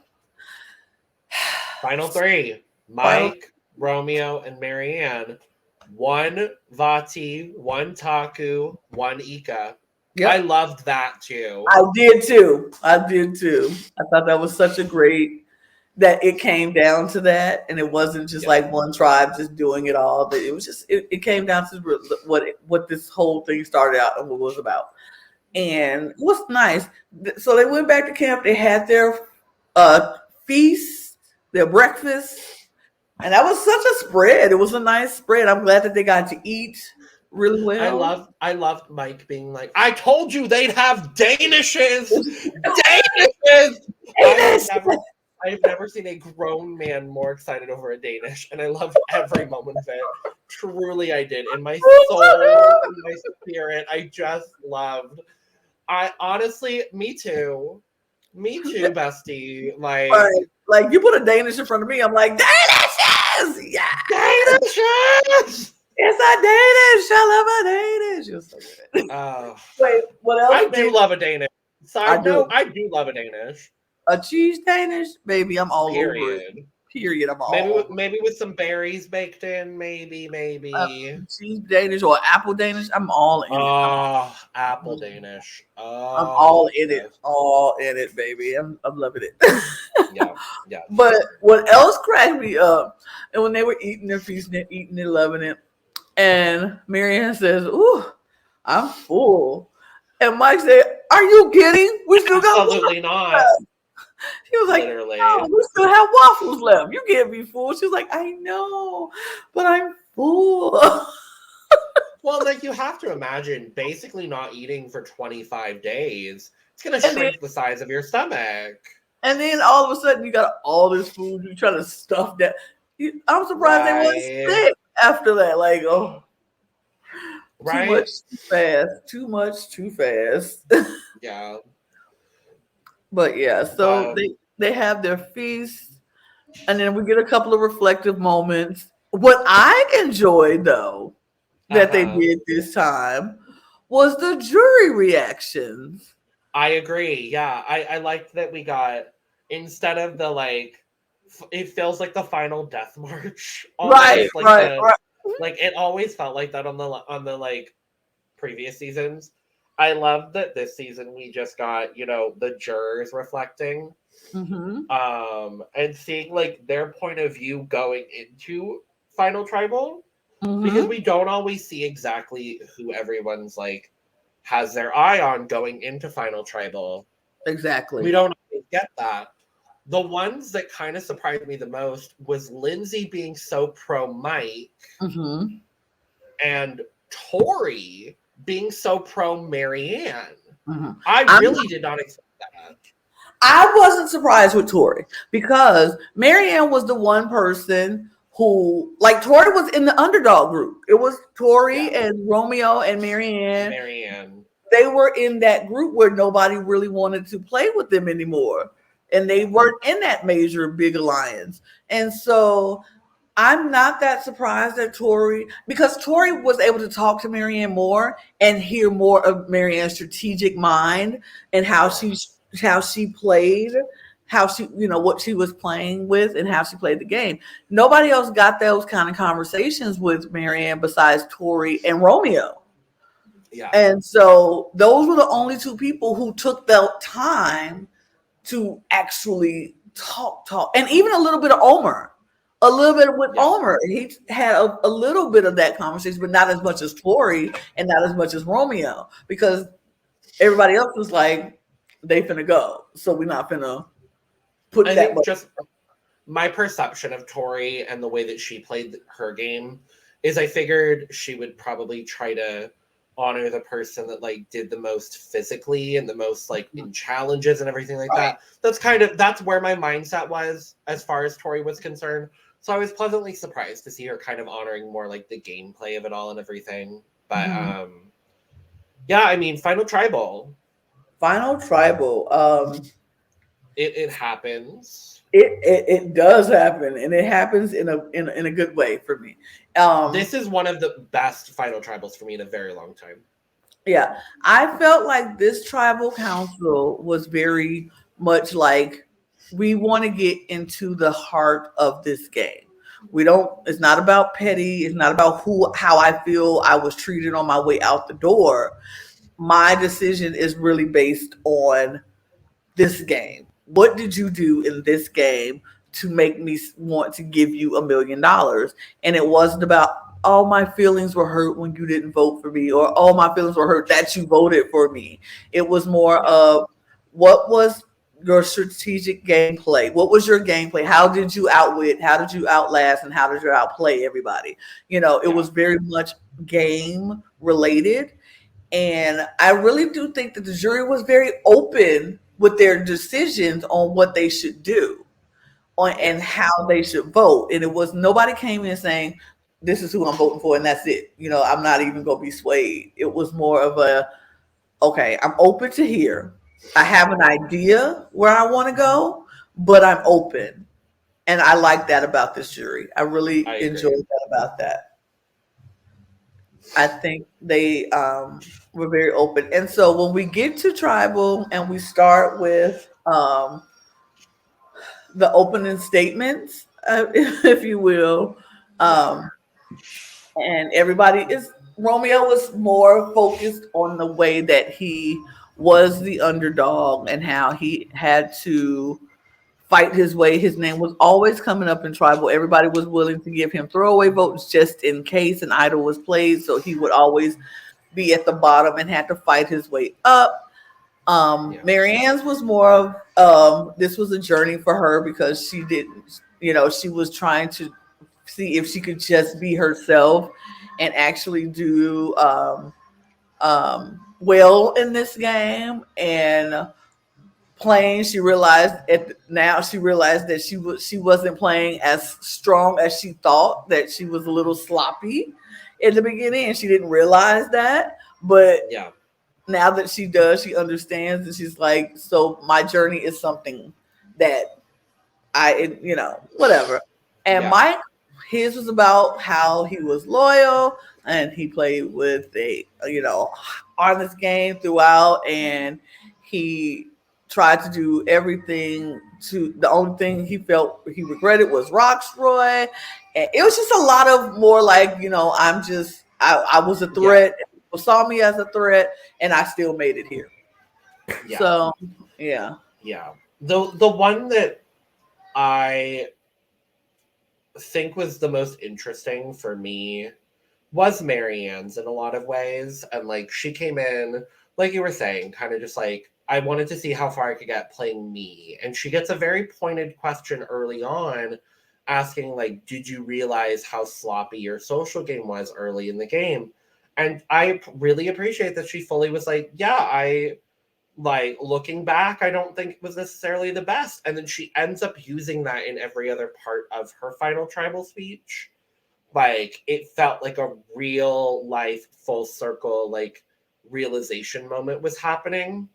Final three. Mike, Romeo, and Marianne. One Vati, one Taku, one Ika. Yep. I loved that too. I did too. I thought that was such a great that it came down to that, and it wasn't just like one tribe just doing it all. But it was just it came down to what this whole thing started out and what it was about. And it was nice. So they went back to camp. They had their feast, their breakfast, and that was such a spread. It was a nice spread. I'm glad that they got to eat really well. I loved Mike being like, I told you they'd have Danishes. Danishes. I've never seen a grown man more excited over a Danish, and I loved every moment of it. Truly, I did. In my soul, in my spirit, I just loved. I honestly, me too, bestie. Like you put a Danish in front of me, I'm like, Danishes, yeah, Danishes. It's a Danish. I love a Danish. You're so good. Wait, what else? I do love a Danish. Side note, I do love a Danish. A cheese Danish, baby. I'm all over it. Period. I'm all maybe with some berries baked in. Maybe. Cheese Danish or apple Danish. I'm all in it. Oh, apple Danish. Oh, I'm all in it. All in it, baby. I'm loving it. Yeah. But what else cracked me up? And when they were eating their feast, they're eating and loving it. And Marianne says, "Ooh, I'm full." And Mike said, "Are you kidding? We still got absolutely not." He was like, literally. "No, we still have waffles left. You can't be full." She was like, "I know, but I'm full." Well, like you have to imagine basically not eating for 25 days. It's going to shrink the size of your stomach. And then all of a sudden you got all this food. You try to stuff that. I'm surprised they weren't sick after that. Like, oh, too much, too fast. Too much, too fast. Yeah. But yeah, so they have their feast, and then we get a couple of reflective moments. What I enjoyed, though, that they did this time was the jury reactions. I agree. Yeah, I liked that we got, instead of the like, it feels like the final death march. Right. Like it always felt like that on the like previous seasons. I love that this season we just got, the jurors reflecting, and seeing like their point of view going into Final Tribal, because we don't always see exactly who everyone's like has their eye on going into Final Tribal. Exactly. We don't always get that. The ones that kind of surprised me the most was Lindsay being so pro Mike, and Tori being so pro Marianne. I really did not expect that. I wasn't surprised with Tori because Marianne was the one person who, like, Tori was in the underdog group. It was Tori Yeah. and Romeo and Marianne. Marianne. They were in that group where nobody really wanted to play with them anymore. And they weren't in that major big alliance. And so I'm not that surprised that Tori, because Tori was able to talk to Marianne more and hear more of Marianne's strategic mind and how she played, how she, what she was playing with and how she played the game. Nobody else got those kind of conversations with Marianne besides Tori and Romeo. Yeah. And so those were the only two people who took the time to actually talk, and even a little bit of Omer. A little bit with Omer. He had a little bit of that conversation, but not as much as Tori and not as much as Romeo, because everybody else was like, they finna go. So we're not finna put I that think much. just my perception of Tori and the way that she played her game is I figured she would probably try to honor the person that like did the most physically and the most like in challenges and everything like that. That's where my mindset was as far as Tori was concerned. So I was pleasantly surprised to see her kind of honoring more like the gameplay of it all and everything. But yeah, I mean, Final Tribal. It happens. It does happen, and it happens in a good way for me. This is one of the best Final Tribals for me in a very long time. Yeah, I felt like this tribal council was very much like, we want to get into the heart of this game. We don't, it's not about petty, it's not about how I feel I was treated on my way out the door. My decision is really based on this game. What did you do in this game to make me want to give you $1,000,000? And it wasn't about, oh, my feelings were hurt when you didn't vote for me, or oh, my feelings were hurt that you voted for me. It was more of, what was your strategic gameplay? What was your gameplay? How did you outwit? How did you outlast? And how did you outplay everybody? It was very much game related. And I really do think that the jury was very open with their decisions on what they should do and how they should vote. And it was, nobody came in saying, this is who I'm voting for and that's it. I'm not even going to be swayed. It was more of a, okay, I'm open to hear. I have an idea where I want to go, but I'm open. And I like that about this jury. I really enjoyed that about that. I think they were very open. And so when we get to tribal and we start with the opening statements, if you will, and Romeo was more focused on the way that he was the underdog and how he had to fight his way. His name was always coming up in tribal. Everybody was willing to give him throwaway votes just in case an idol was played. So he would always be at the bottom and had to fight his way up. Marianne's was more of this was a journey for her because she didn't, she was trying to see if she could just be herself and actually do well in this game. And playing, she realized that she wasn't playing as strong as she thought, that she was a little sloppy in the beginning, and she didn't realize that. But now that she does, she understands, and she's like, so my journey is something that whatever. And Mike, his was about how he was loyal and he played with a honest game throughout, and he tried to do everything to, the only thing he felt he regretted was Roxroy. And it was just a lot of more like, I was a threat. People saw me as a threat and I still made it here. So the one that I think was the most interesting for me was Marianne's in a lot of ways. And like, she came in, like you were saying, kind of just like, I wanted to see how far I could get playing me. And she gets a very pointed question early on asking, like, did you realize how sloppy your social game was early in the game? And I really appreciate that she fully was like, yeah, like looking back, I don't think it was necessarily the best. And then she ends up using that in every other part of her final tribal speech. Like it felt like a real life full circle, like realization moment was happening.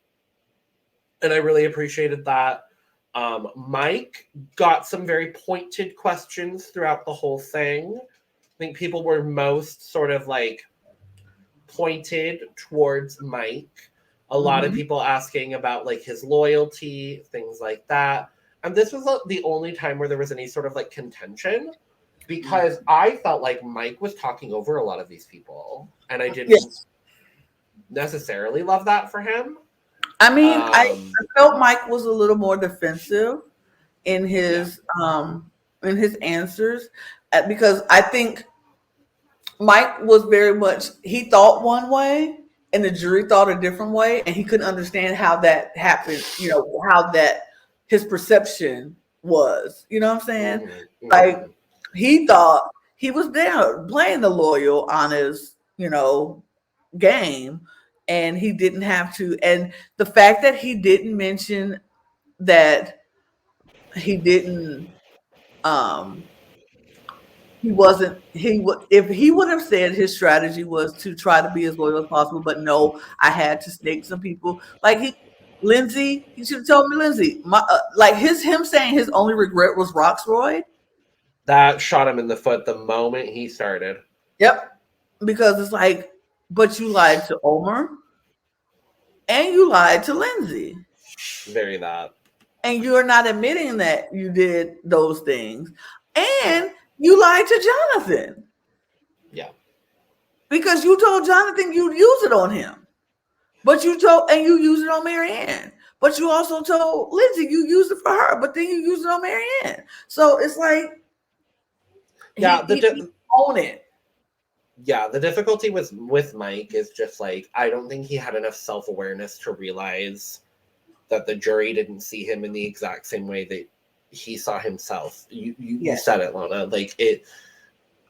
And I really appreciated that. Mike got some very pointed questions throughout the whole thing. I think people were most sort of like pointed towards Mike. A lot of Mhm. people asking about like his loyalty, things like that. And this was the only time where there was any sort of like contention because I felt like Mike was talking over a lot of these people and I didn't Yes. necessarily love that for him. I mean, Um, I felt Mike was a little more defensive in yeah, his answers because I think Mike was very much he thought one way and the jury thought a different way and he couldn't understand how that happened, how that his perception was. You know what I'm saying? hmm Like hmm he thought he was there playing the loyal, honest, game and he didn't have to. And the fact that he didn't mention that he didn't um he wasn't he would if he would have said his strategy was to try to be as loyal as possible, but no, I had to snake some people. Like he should have told me, Lindsay, like him saying his only regret was Roxroy. that shot him in the foot the moment he started. Yep, because it's like, but you lied to Omer and you lied to Lindsay, Very that. and you're not admitting that you did those things, and you lied to Jonathan Yeah. because you told Jonathan you'd use it on him. But you used it on Marianne. But you also told Lindsay you used it for her, but then you used it on Marianne. So it's like Yeah, he own it. the difficulty with Mike is just like I don't think he had enough self-awareness to realize that the jury didn't see him in the exact same way that he saw himself. You Yes. said it, Lana. Like it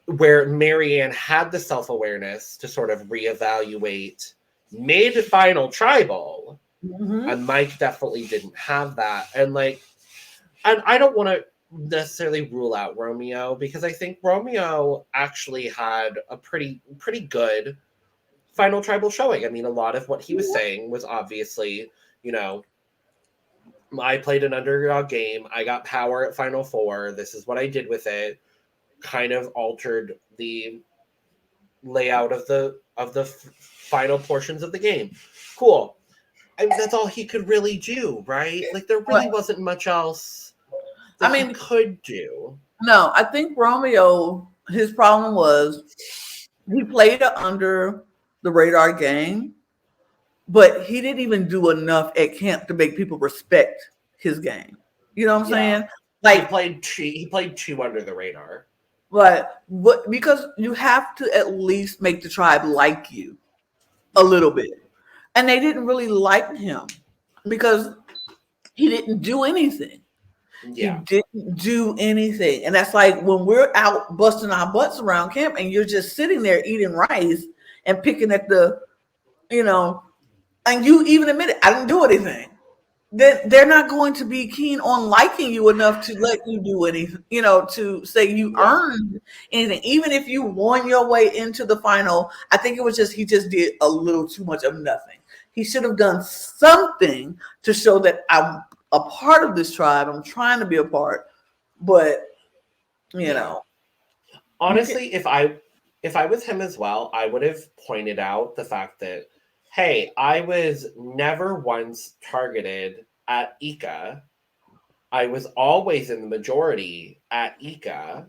where Marianne had the self-awareness to sort of reevaluate mid final tribal, Mm-hmm. and Mike definitely didn't have that. And I don't want to necessarily rule out Romeo because I think Romeo actually had a pretty good final tribal showing. I mean, a lot of what he was saying was obviously, you know, I played an underdog game. I got power at Final Four. This is what I did with it. Kind of altered the layout of the final portions of the game. Cool. I mean, that's all he could really do, right? Like there But really wasn't much else that I he mean, could do. no, I think Romeo, his problem was he played it under the radar game, but he didn't even do enough at camp to make people respect his game. You know what I'm Yeah. saying? Like, He played two under the radar. what because you have to at least make the tribe like you a Yeah. little bit. And they didn't really like him because he didn't do anything. He Yeah. didn't do anything. And that's like when we're out busting our butts around camp and you're just sitting there eating rice and picking at you know, and you even admit it, I didn't do anything. Then they're not going to be keen on liking you enough to let you do anything, to say you Yeah. earned anything. Even if you won your way into the final, I think it was just he just did a little too much of nothing. He should have done something to show that I'm a part of this tribe. I'm trying to be a part, but you Yeah. know, you can. Honestly, if I was him as well, I would have pointed out the fact that hey, I was never once targeted at Ika. I was always in the majority at Ika.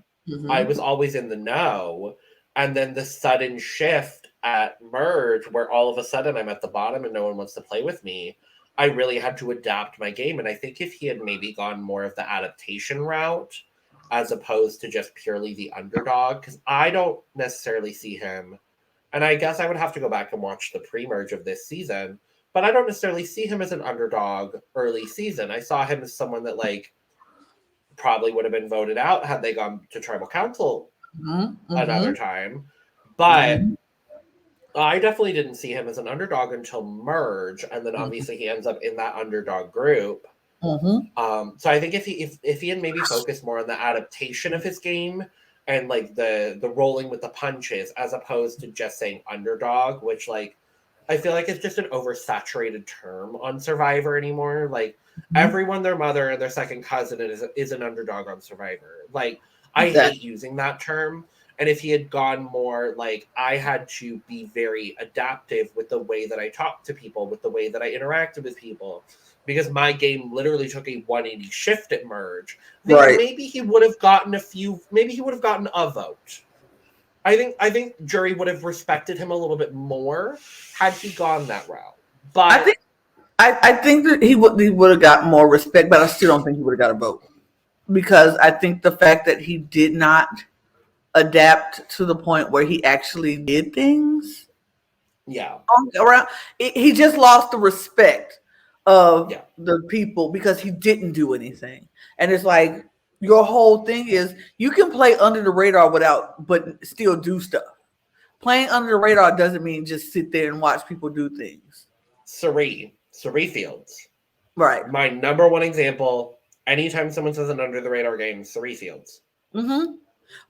I Mhm. was always in the no. And then the sudden shift at Merge, where all of a sudden I'm at the bottom and no one wants to play with me, I really had to adapt my game. And I think if he had maybe gone more of the adaptation route as opposed to just purely the underdog, because I don't necessarily see him. And I guess I would have to go back and watch the pre merge of this season, but I don't necessarily see him as an underdog early season. I saw him as someone that, like, probably would have been voted out had they gone to tribal council Mhm. another Mhm. time. But Mhm. I definitely didn't see him as an underdog until Merge, and then obviously he ends up in that underdog group. So I think if he had maybe focused more on the adaptation of his game and like the rolling with the punches as opposed to just saying underdog, which like I feel like it's just an oversaturated term on Survivor anymore. Like everyone, their mother and their second cousin is an underdog on Survivor. Like I hate using that term. And if he had gone more like I had to be very adaptive with the way that I talked to people, with the way that I interacted with people, because my game literally took a 180 shift at Merge, then maybe he would have gotten maybe he would have gotten a vote. I think jury would have respected him a little bit more had he gone that route. But I think that he would have got more respect, but I still don't think he would have got a vote. Because I think the fact that he did not adapt to the point where he actually did things. Yeah. Around he just lost the respect of the people because he didn't do anything. And it's like your whole thing is you can play under the radar but still do stuff. Playing under the radar doesn't mean just sit there and watch people do things. Cirie Fields. Right. My number one example, anytime someone says an under the radar game, Cirie Fields.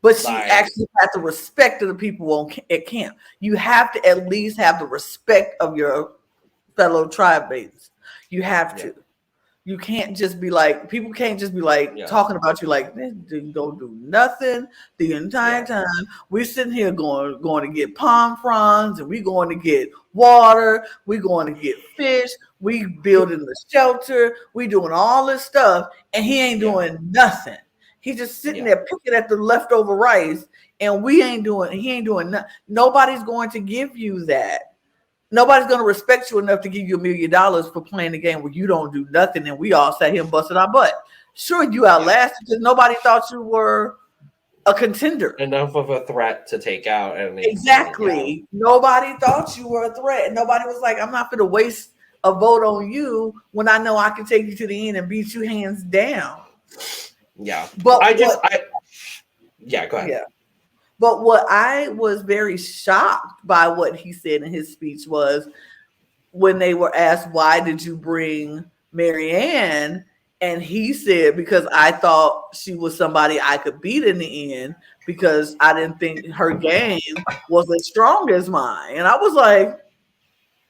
But she actually had the respect of the people at camp. You have to at least have the respect of your fellow tribe mates. You have to. You can't just be like, people can't just be like talking about you like, this dude don't do nothing the entire time. We're sitting here going to get palm fronds, and we going to get water. We going to get fish. We building the shelter. We doing all this stuff, and he ain't doing nothing. He's just sitting there picking at the leftover rice, and he ain't doing nothing. Nobody's going to give you that. Nobody's going to respect you enough to give you $1 million for playing the game where you don't do nothing and we all sat here and busted our butt. Sure, you outlasted because nobody thought you were a contender. Enough of a threat to take out. Exactly. Nobody thought you were a threat. Nobody was like, I'm not going to waste a vote on you when I know I can take you to the end and beat you hands down. Yeah. But go ahead. Yeah. But what I was very shocked by what he said in his speech was when they were asked, why did you bring Marianne? And he said, because I thought she was somebody I could beat in the end because I didn't think her game was as strong as mine. And I was like,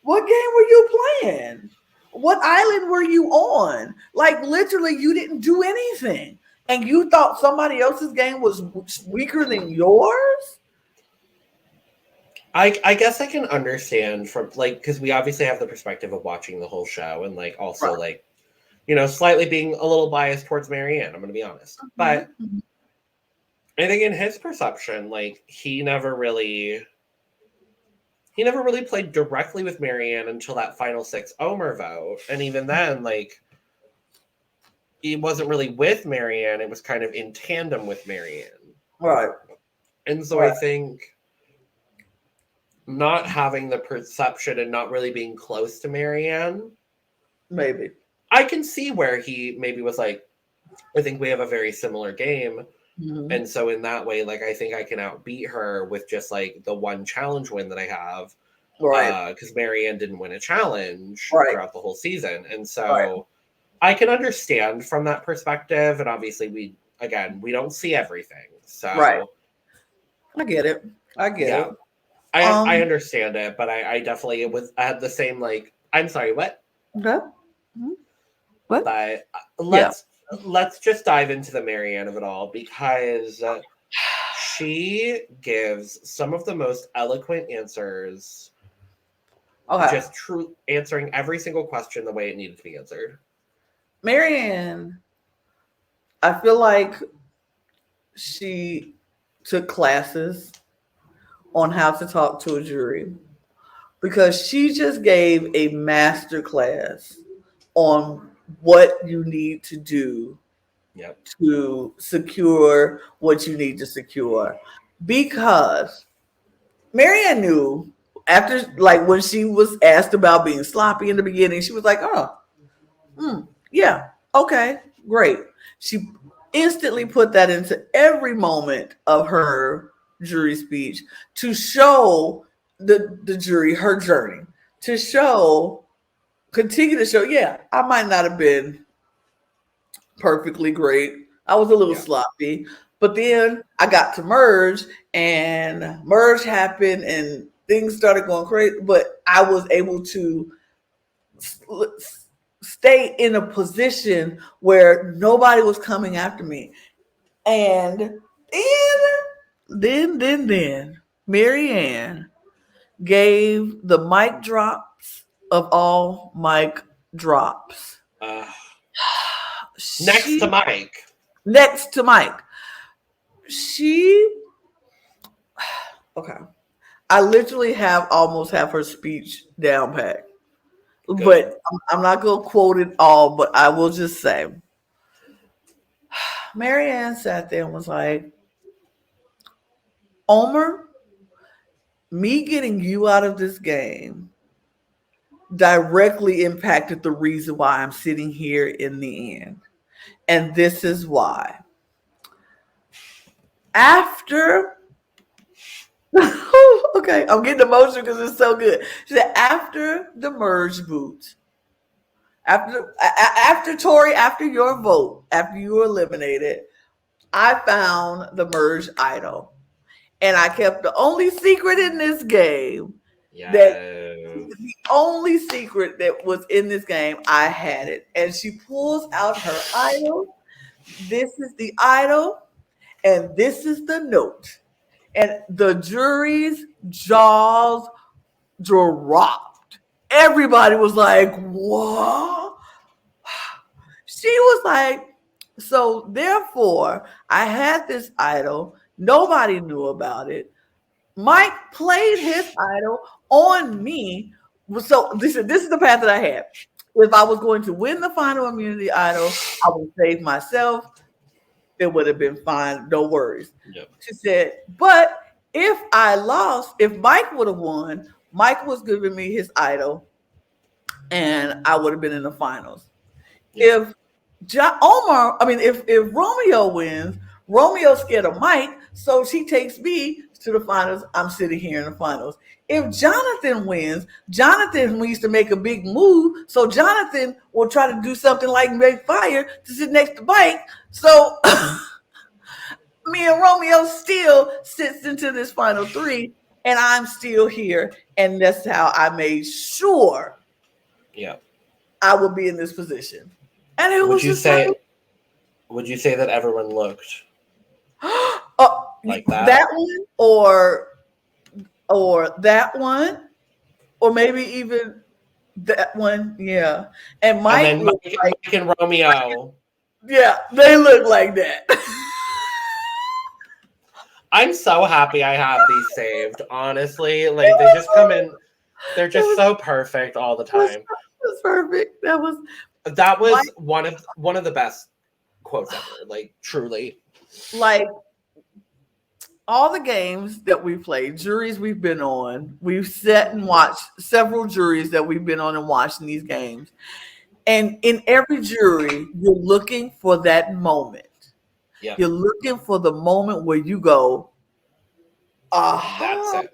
what game were you playing? What island were you on? Like literally you didn't do anything. And you thought somebody else's game was weaker than yours? I guess I can understand from like because we obviously have the perspective of watching the whole show and like also like slightly being a little biased towards Marianne. I'm going to be honest, but I think in his perception, like he never really played directly with Marianne until that final 6 Omer vote, and even then, like. He wasn't really with Marianne. It was kind of in tandem with Marianne. Right. And so I think not having the perception and not really being close to Marianne. Maybe. I can see where he maybe was like, I think we have a very similar game. Mm-hmm. And so in that way, like, I think I can outbeat her with just like the one challenge win that I have. Right. Because Marianne didn't win a challenge throughout the whole season. And so I can understand from that perspective, and obviously we don't see everything. So I get it. I get it. I understand it, but I definitely I had the same like I'm sorry, what? Okay. What? But let's just dive into the Marianne of it all because she gives some of the most eloquent answers. Okay. Just true answering every single question the way it needed to be answered. Marianne, I feel like she took classes on how to talk to a jury because she just gave a master class on what you need to do to secure what you need to secure. Because Marianne knew after, like when she was asked about being sloppy in the beginning, she was like, yeah, okay, great. She instantly put that into every moment of her jury speech to show the jury her journey to continue to show, yeah, I might not have been perfectly great. I was a little Yeah. sloppy, but then I got to merge, and merge happened, and things started going crazy. But I was able to stay in a position where nobody was coming after me, and then Marianne gave the mic drops of all mic drops. Uh, next She to Mike. next to Mike. She okay. I literally almost have her speech down pat. Good. But I'm not gonna quote it all, but I will just say Marianne sat there and was like, Omer, me getting you out of this game directly impacted the reason why I'm sitting here in the end. And this is why. After okay, I'm getting emotional because it's so good. She said, after the merge boot, after Tori, after your vote, after you were eliminated, I found the merge idol, and I kept the only secret in this game. Yeah. The only secret that was in this game, I had it, and she pulls out her idol. This is the idol, and this is the note. And the jury's jaws dropped. Everybody was like, what? She was like, so therefore, I had this idol. Nobody knew about it. Mike played his idol on me. So this is the path that I had. If I was going to win the final immunity idol, I would save myself. It would have been fine. No worries. Yep. She said, but if I lost, if Mike would have won, Mike was giving me his idol, and I would have been in the finals. Yep. If Romeo wins, Romeo's scared of Mike, so she takes me to the finals. I'm sitting here in the finals. If Jonathan wins, Jonathan needs to make a big move, so Jonathan will try to do something like make fire to sit next to Mike. So me and Romeo still sits into this final three, and I'm still here, and that's how I made sure I would be in this position. And it was just would you say that everyone looked like that? That one or that one, or maybe even that one, yeah. And Mike, and then Mike and Romeo. Yeah, they look like that. I'm so happy I have these saved, honestly. Like, they just come in, they're just so perfect all the time. That's perfect. That was one of the best quotes ever. Like, truly. Like, all the games that we played, juries we've been on, we've sat and watched several juries that we've been on and watching these games. And in every jury, you're looking for that moment. Yep. You're looking for the moment where you go, that's it.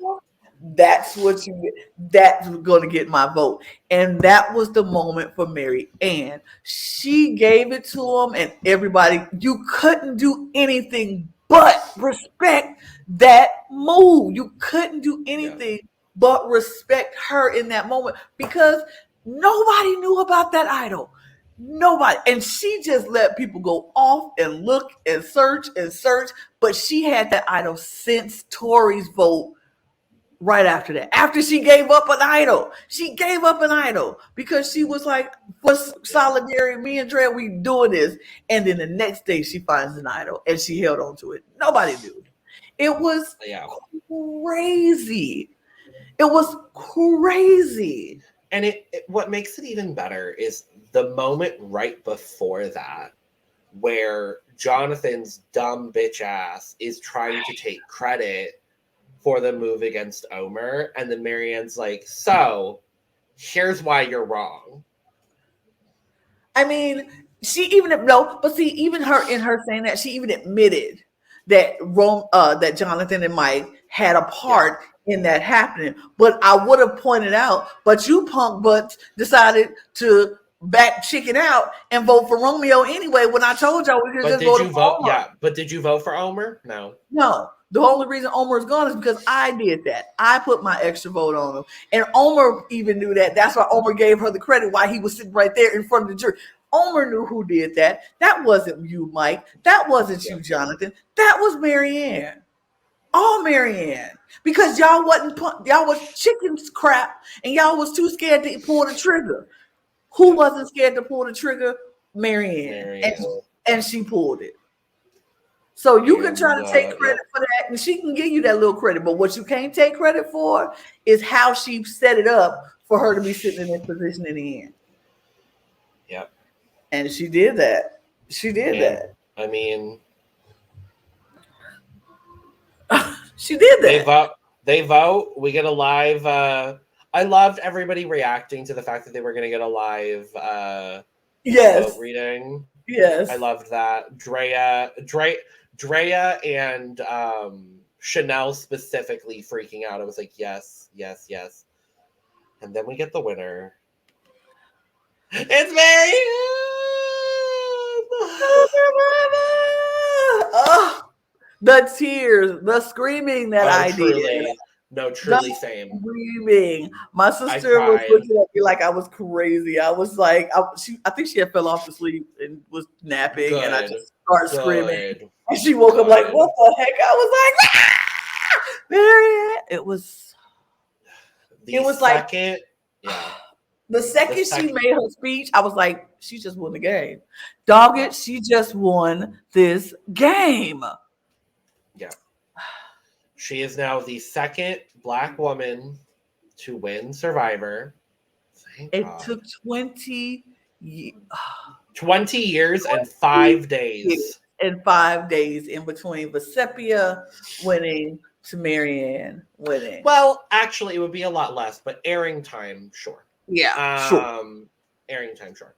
That's what you get. That's going to get my vote. And that was the moment for Mary Ann. She gave it to him, and everybody, you couldn't do anything but respect that move. You couldn't do anything but respect her in that moment, because nobody knew about that idol. Nobody. And she just let people go off and look and search. But she had that idol since Tori's vote. Right after that, after she gave up an idol, because she was like, for solidarity, me and Dre, we doing this. And then the next day she finds an idol and she held on to it. Nobody knew. It was crazy. It was crazy. And what makes it even better is the moment right before that, where Jonathan's dumb bitch ass is trying to take credit for the move against Omer, and then Marianne's like, so here's why you're wrong. I mean, even her in her saying that, she even admitted that that Jonathan and Mike had a part in that happening. But I would have pointed out, but you punk butts decided to back chicken out and vote for Romeo anyway when I told y'all we could But just did vote you for vote? Omar. Yeah, but did you vote for Omer? No. No. The only reason Omer is gone is because I did that. I put my extra vote on him. And Omer even knew that. That's why Omer gave her the credit while he was sitting right there in front of the jury. Omer knew who did that. That wasn't you, Mike. That wasn't you, Jonathan. That was Marianne. All Marianne. Because y'all was chicken crap and y'all was too scared to pull the trigger. Who wasn't scared to pull the trigger? Marianne. And she pulled it. So you can try to take credit for that, and she can give you that little credit. But what you can't take credit for is how she set it up for her to be sitting in this position in the end. Yep. And she did that. She did that. I mean, she did that. They vote. We get a live. I loved everybody reacting to the fact that they were going to get a live vote reading. Yes. I loved that. Drea and Chanel specifically freaking out. I was like, yes, yes, yes. And then we get the winner. It's Marianne! Oh, the tears, the screaming that I truly. did. No, truly same. Screaming. My sister was looking at me like I was crazy. I was like, I think she had fell off to sleep and was napping, and I just started screaming. And she woke up like, what the heck? I was like, ah! Marianne. It was like, the second she made her speech, I was like, she just won the game. Dog it, she just won this game. Yeah. She is now the second Black woman to win Survivor. It took 20 years and 5 days. And 5 days in between Vesepia winning to Marianne winning. Well, actually, it would be a lot less, but airing time, sure. Yeah, sure. Airing time, sure.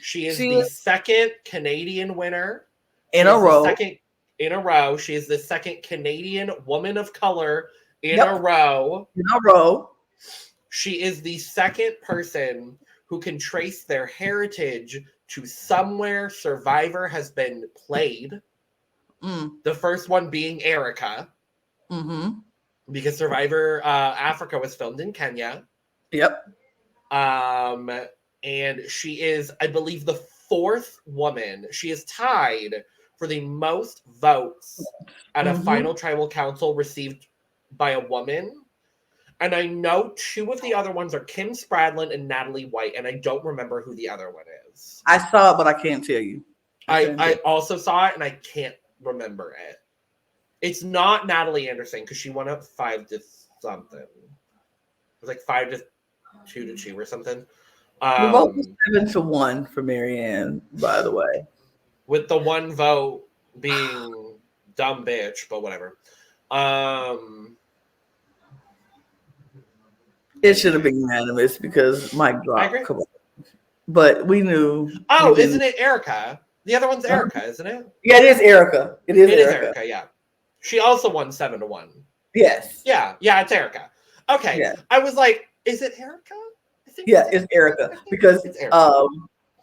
She is the second Canadian winner in a row. She is the second Canadian woman of color in a row. She is the second person who can trace their heritage to somewhere Survivor has been played. The first one being Erica. Mm-hmm. Because Survivor Africa was filmed in Kenya. Yep. And she is, I believe, the fourth woman. She is tied for the most votes at a final tribal council received by a woman. And I know two of the other ones are Kim Spradlin and Natalie White, and I don't remember who the other one is. I saw it, but I can't tell you. I also saw it, and I can't remember it. It's not Natalie Anderson, because she won up 5 to something. It was like 5 to 2 to 2 or something. The vote was 7-1 for Marianne, by the way. With the one vote being dumb bitch, but whatever. It should have been unanimous because Mike dropped. Come on. But we knew. Oh, isn't it Erica? The other one's Erica, isn't it? Yeah, it is Erica. It is Erica, yeah. She also won 7-1. Yes. Yeah, it's Erica. Okay. Yeah. I was like, is it Erica? It's Erica. Because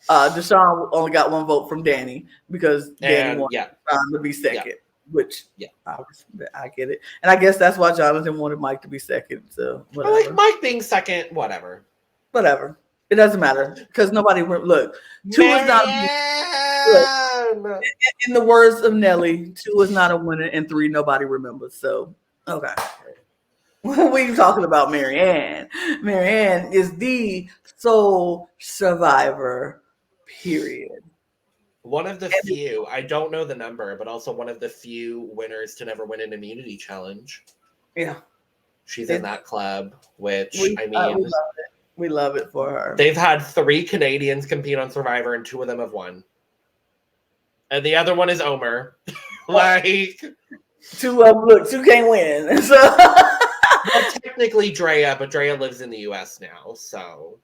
Deshaun only got one vote from Danny because Danny wanted Deshaun to be second. Which I get it. And I guess that's why Jonathan wanted Mike to be second. So whatever. I like Mike being second, whatever. It doesn't matter. Because nobody look. Two is not in the words of Nelly, 2 is not a winner and 3 nobody remembers. So okay. We talking about Marianne. Marianne is the sole survivor, period. One of the few, I don't know the number, but also one of the few winners to never win an immunity challenge. Yeah. She's in that club, which, we love it for her. They've had 3 Canadians compete on Survivor, and 2 of them have won. And the other one is Omer. Like... 2 can't win. So... Well, technically Drea, but Drea lives in the U.S. now, so...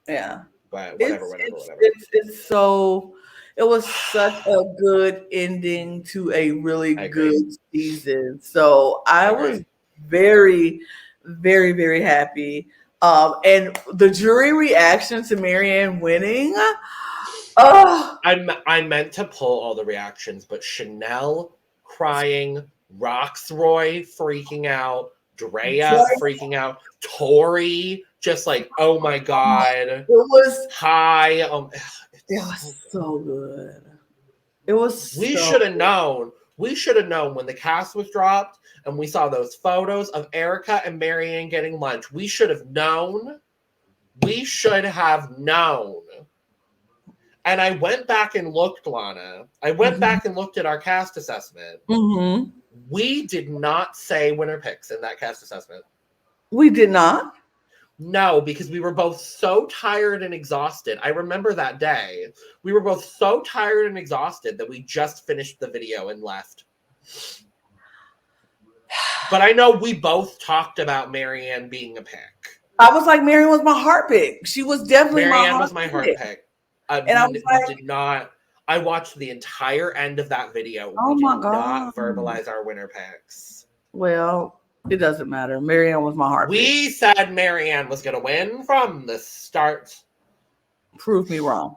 Yeah. But whatever. It's so... It was such a good ending to a really good season. So I was very, very, very happy. And the jury reaction to Marianne winning. Oh, I meant to pull all the reactions, but Chanel crying, Roxroy freaking out, Drea freaking out, Tori just like, oh my god, it was hi. it was so good. It was We so should have known. We should have known when the cast was dropped and we saw those photos of Erica and Marianne getting lunch. We should have known. We should have known. And I went back and looked, Lana. I went back and looked at our cast assessment. Mm-hmm. We did not say winner picks in that cast assessment. We did not. No, because we were both so tired and exhausted. I remember that day. We were both so tired and exhausted that we just finished the video and left. But I know we both talked about Marianne being a pick. I was like, Marianne was my heart pick. She was definitely Marianne was my heart pick. And I was like, did not. I watched the entire end of that video. Oh we my did God. not verbalize our winner picks. Well, it doesn't matter. Marianne was my heart pick. We said Marianne was going to win from the start. Prove me wrong.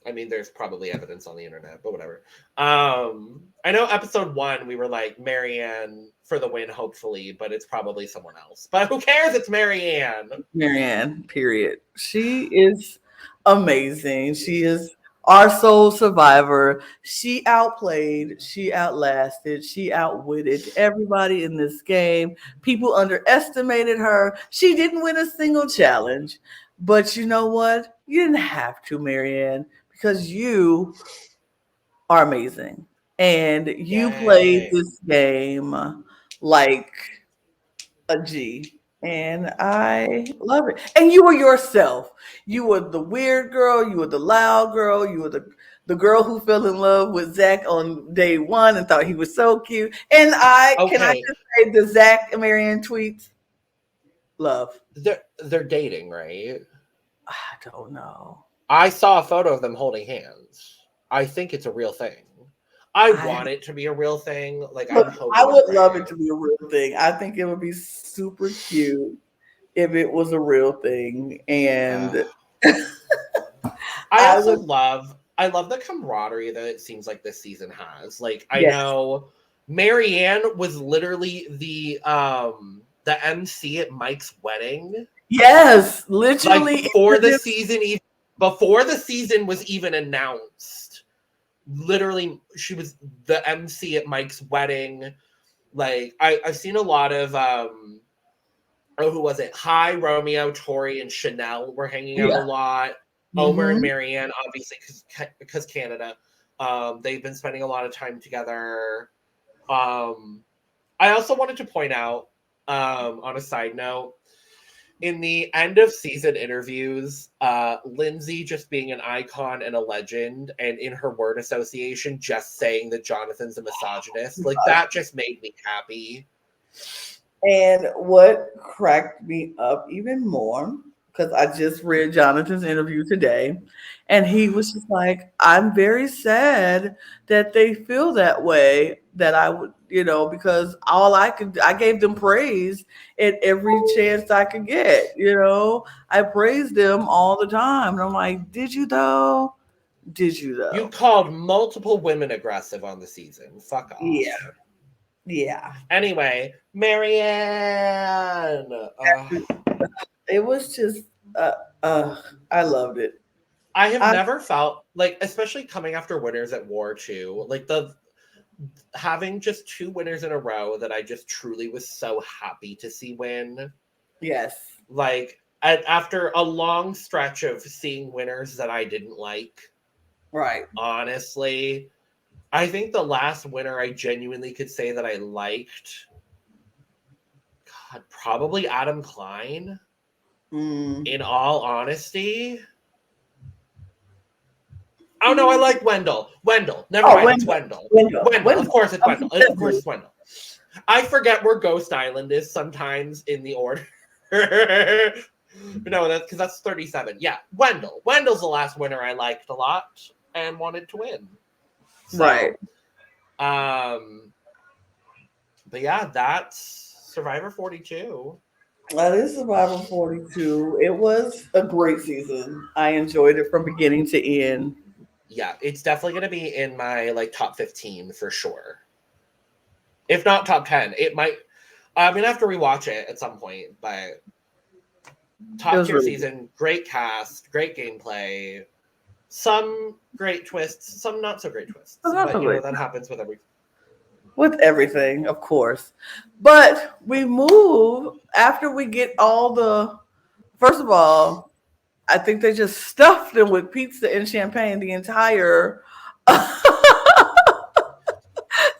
I mean, there's probably evidence on the internet, but whatever. I know episode 1, we were like, Marianne for the win, hopefully, but it's probably someone else. But who cares? It's Marianne. Marianne, period. She is amazing. She is our sole survivor. She outplayed, she outlasted, she outwitted everybody in this game. People underestimated her. She didn't win a single challenge. But you know what? You didn't have to, Marianne, because you are amazing. And you played this game like a G. And I love it. And you were yourself. You were the weird girl. You were the loud girl. You were the girl who fell in love with Zach on day 1 and thought he was so cute. And can I just say the Zach and Marianne tweets? Love. They're dating, right? I don't know. I saw a photo of them holding hands. I think it's a real thing. I want it to be a real thing. Like, look, I would love it to be a real thing. I think it would be super cute if it was a real thing. And I love the camaraderie that it seems like this season has. Like, I know Marianne was literally the MC at Mike's wedding. Yes, literally like before the season was even announced. Literally, she was the MC at Mike's wedding. Like, I've seen a lot of who was it? Hi, Romeo, Tori, and Chanel were hanging out a lot. Omer and Marianne, obviously, because Canada. They've been spending a lot of time together. I also wanted to point out, on a side note, in the end of season interviews, Lindsay just being an icon and a legend, and in her word association, just saying that Jonathan's a misogynist, like that just made me happy. And what cracked me up even more, because I just read Jonathan's interview today, and he was just like, I'm very sad that they feel that way, that I would, because I gave them praise at every chance I could get, I praised them all the time. And I'm like, did you though? You called multiple women aggressive on the season. Fuck off. Yeah. Anyway, Marianne. It was just, I loved it. I have never felt like, especially coming after winners at War 2, like having just 2 winners in a row that I just truly was so happy to see win. Yes. Like, after a long stretch of seeing winners that I didn't like. Right. Honestly, I think the last winner I genuinely could say that I liked, God, probably Adam Klein. In all honesty. Oh no, I like Wendell. Never mind, it's Wendell. Wendell. Of course it's Wendell. Of course it's Wendell. I forget where Ghost Island is sometimes in the order. No, that's because that's 37. Yeah, Wendell. Wendell's the last winner I liked a lot and wanted to win. So, right. But yeah, that's Survivor 42. That is Survivor 42. It was a great season. I enjoyed it from beginning to end. Yeah, it's definitely going to be in my like top 15 for sure. If not top 10, it might. I'm going to have to rewatch it at some point, but top tier really season, great cast, great gameplay, some great twists, some not so great twists. But you know, that happens with everything, of course. But we move after we get all the. First of all, I think they just stuffed them with pizza and champagne the entire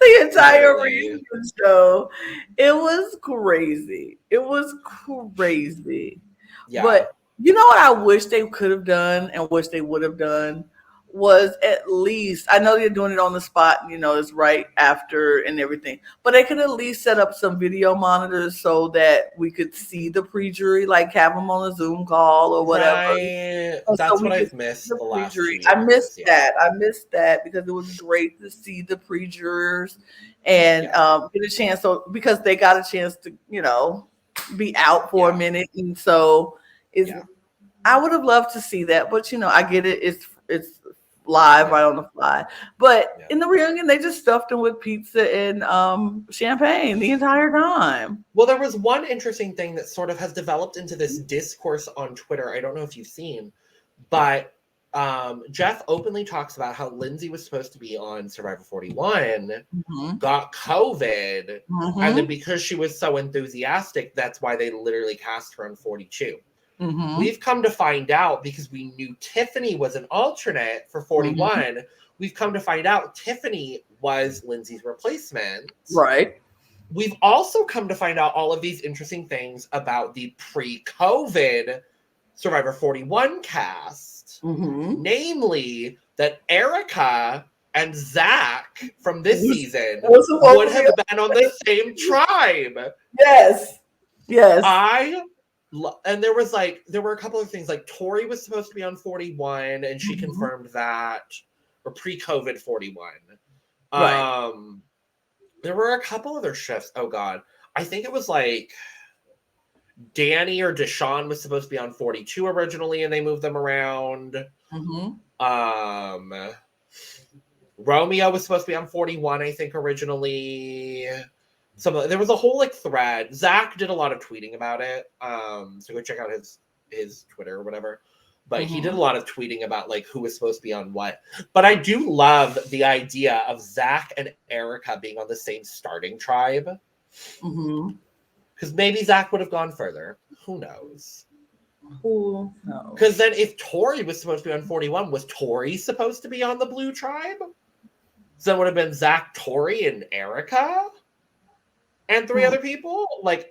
the entire literally. reunion show. It was crazy. It was crazy. Yeah. But you know what I wish they could have done and wish they would have done was at least, I know they're doing it on the spot, you know, it's right after and everything, but they could at least set up some video monitors so that we could see the pre-jury, like have them on a Zoom call or whatever. Right. So That's what I've missed the last few years. I missed that. I missed that because it was great to see the pre-jurors and get a chance. So because they got a chance to, you know, be out for a minute, and so it's. I would have loved to see that, but you know, I get it. It's live right on the fly. But in the reunion, they just stuffed them with pizza and champagne the entire time. Well, there was one interesting thing that sort of has developed into this discourse on Twitter. I don't know if you've seen, but Jeff openly talks about how Lindsay was supposed to be on Survivor 41, got COVID, and then because she was so enthusiastic, that's why they literally cast her on 42. We've come to find out, because we knew Tiffany was an alternate for 41, we've come to find out Tiffany was Lindsay's replacement. Right. We've also come to find out all of these interesting things about the pre-COVID Survivor 41 cast. Namely, that Erica and Zach from this season would have been on the same tribe. Yes. Yes. And there were a couple of things, like Tori was supposed to be on 41 and she confirmed that, or pre-COVID 41. Right. There were a couple other shifts. Oh God. I think it was like Danny or Deshaun was supposed to be on 42 originally and they moved them around. Romeo was supposed to be on 41, I think, originally. There was a whole like thread. Zach did a lot of tweeting about it. So go check out his Twitter or whatever. But he did a lot of tweeting about like who was supposed to be on what. But I do love the idea of Zach and Erica being on the same starting tribe. Because maybe Zach would have gone further. Who knows? Who knows? Because then if Tori was supposed to be on 41, was Tori supposed to be on the blue tribe? So it would have been Zach, Tori, and Erica? And 3 other people, like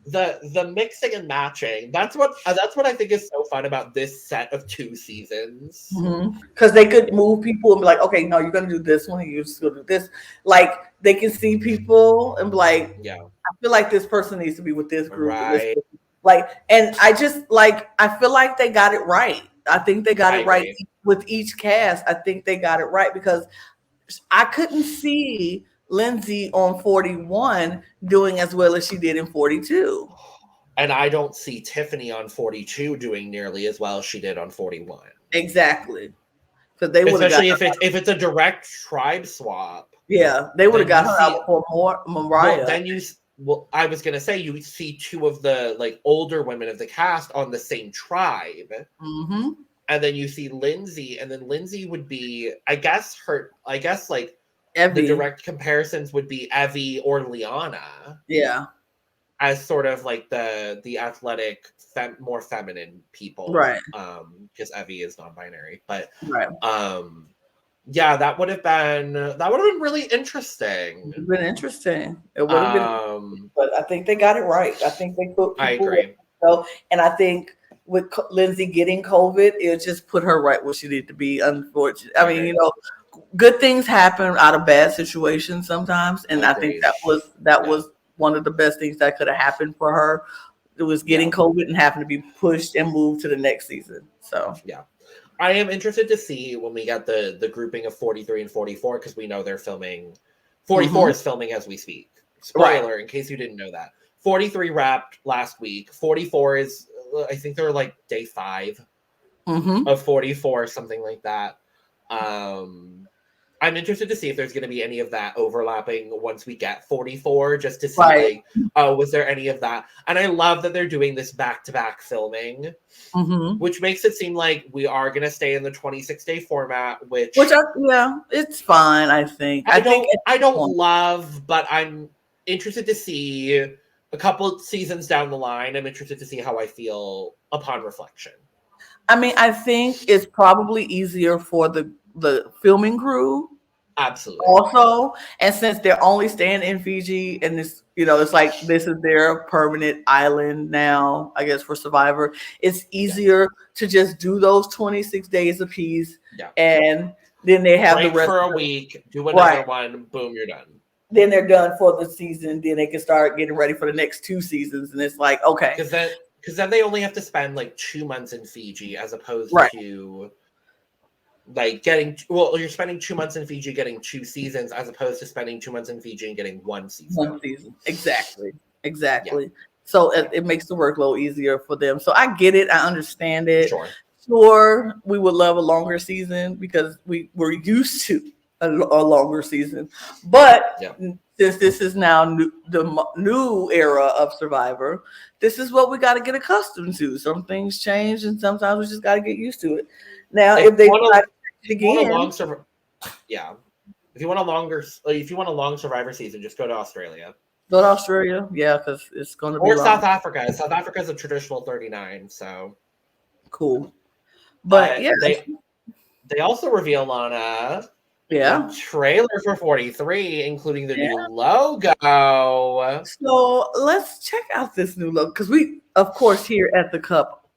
the mixing and matching. That's what I think is so fun about this set of 2 seasons. Because they could move people and be like, okay, no, you're gonna do this one, and you're just gonna do this. Like they can see people and be like, I feel like this person needs to be with this group. Right. Like, and I just like I feel like they got it right. I think they got it right with each cast. I think they got it right because I couldn't see Lindsay on 41 doing as well as she did in 42. And I don't see Tiffany on 42 doing nearly as well as she did on 41. Exactly. Because they would have, especially if it's a direct tribe swap. Yeah, they would have got her out for Mariah. I was gonna say you see 2 of the like older women of the cast on the same tribe. And then you see Lindsay, and then Lindsay would be, I guess like Evie. The direct comparisons would be Evie or Liana. Yeah. As sort of like the athletic, more feminine people. Right. Because Evie is non-binary. But right. Yeah, that would have been really interesting. It would have been interesting. It would have been, but I think they got it right. I think they put people. I agree. And I think with Lindsay getting COVID, it just put her right where she needed to be. Unfortunately, I mean, you know, good things happen out of bad situations sometimes, and I think that was one of the best things that could have happened for her. It was getting COVID and having to be pushed and moved to the next season. So yeah, I am interested to see when we get the grouping of 43 and 44 because we know they're filming. 44 is filming as we speak. Spoiler, in case you didn't know that. 43 wrapped last week. 44 is, I think they're like day 5 of 44, something like that. I'm interested to see if there's going to be any of that overlapping once we get 44, just to see, like, oh, was there any of that? And I love that they're doing this back-to-back filming, which makes it seem like we are going to stay in the 26-day format, it's fine, I think. I don't love, but I'm interested to see a couple seasons down the line. I'm interested to see how I feel upon reflection. I mean, I think it's probably easier for the filming crew. Absolutely. Also, and since they're only staying in Fiji, and this, it's like this is their permanent island now, I guess, for Survivor, it's easier to just do those 26 days apiece. Yeah. And then they have break the rest for a week, do another one, boom, you're done. Then they're done for the season. Then they can start getting ready for the next 2 seasons. And it's like, okay. Because then they only have to spend like 2 months in Fiji as opposed to like you're spending 2 months in Fiji getting 2 seasons as opposed to spending 2 months in Fiji and getting 1 season. 1 season. Exactly. Yeah. So it makes the workload easier for them. So I get it. I understand it. Sure, we would love a longer season because we're used to a longer season. But since this is now the new era of Survivor, this is what we got to get accustomed to. Some things change, and sometimes we just got to get used to it. Now, if they try to again, if you want a long Survivor season, just go to Australia. Go to Australia, because it's going to be or South Africa. South Africa is a traditional 39, so cool. But they also reveal, Lana, a trailer for 43, including the new logo. So let's check out this new logo, because we, of course, here at the Cup,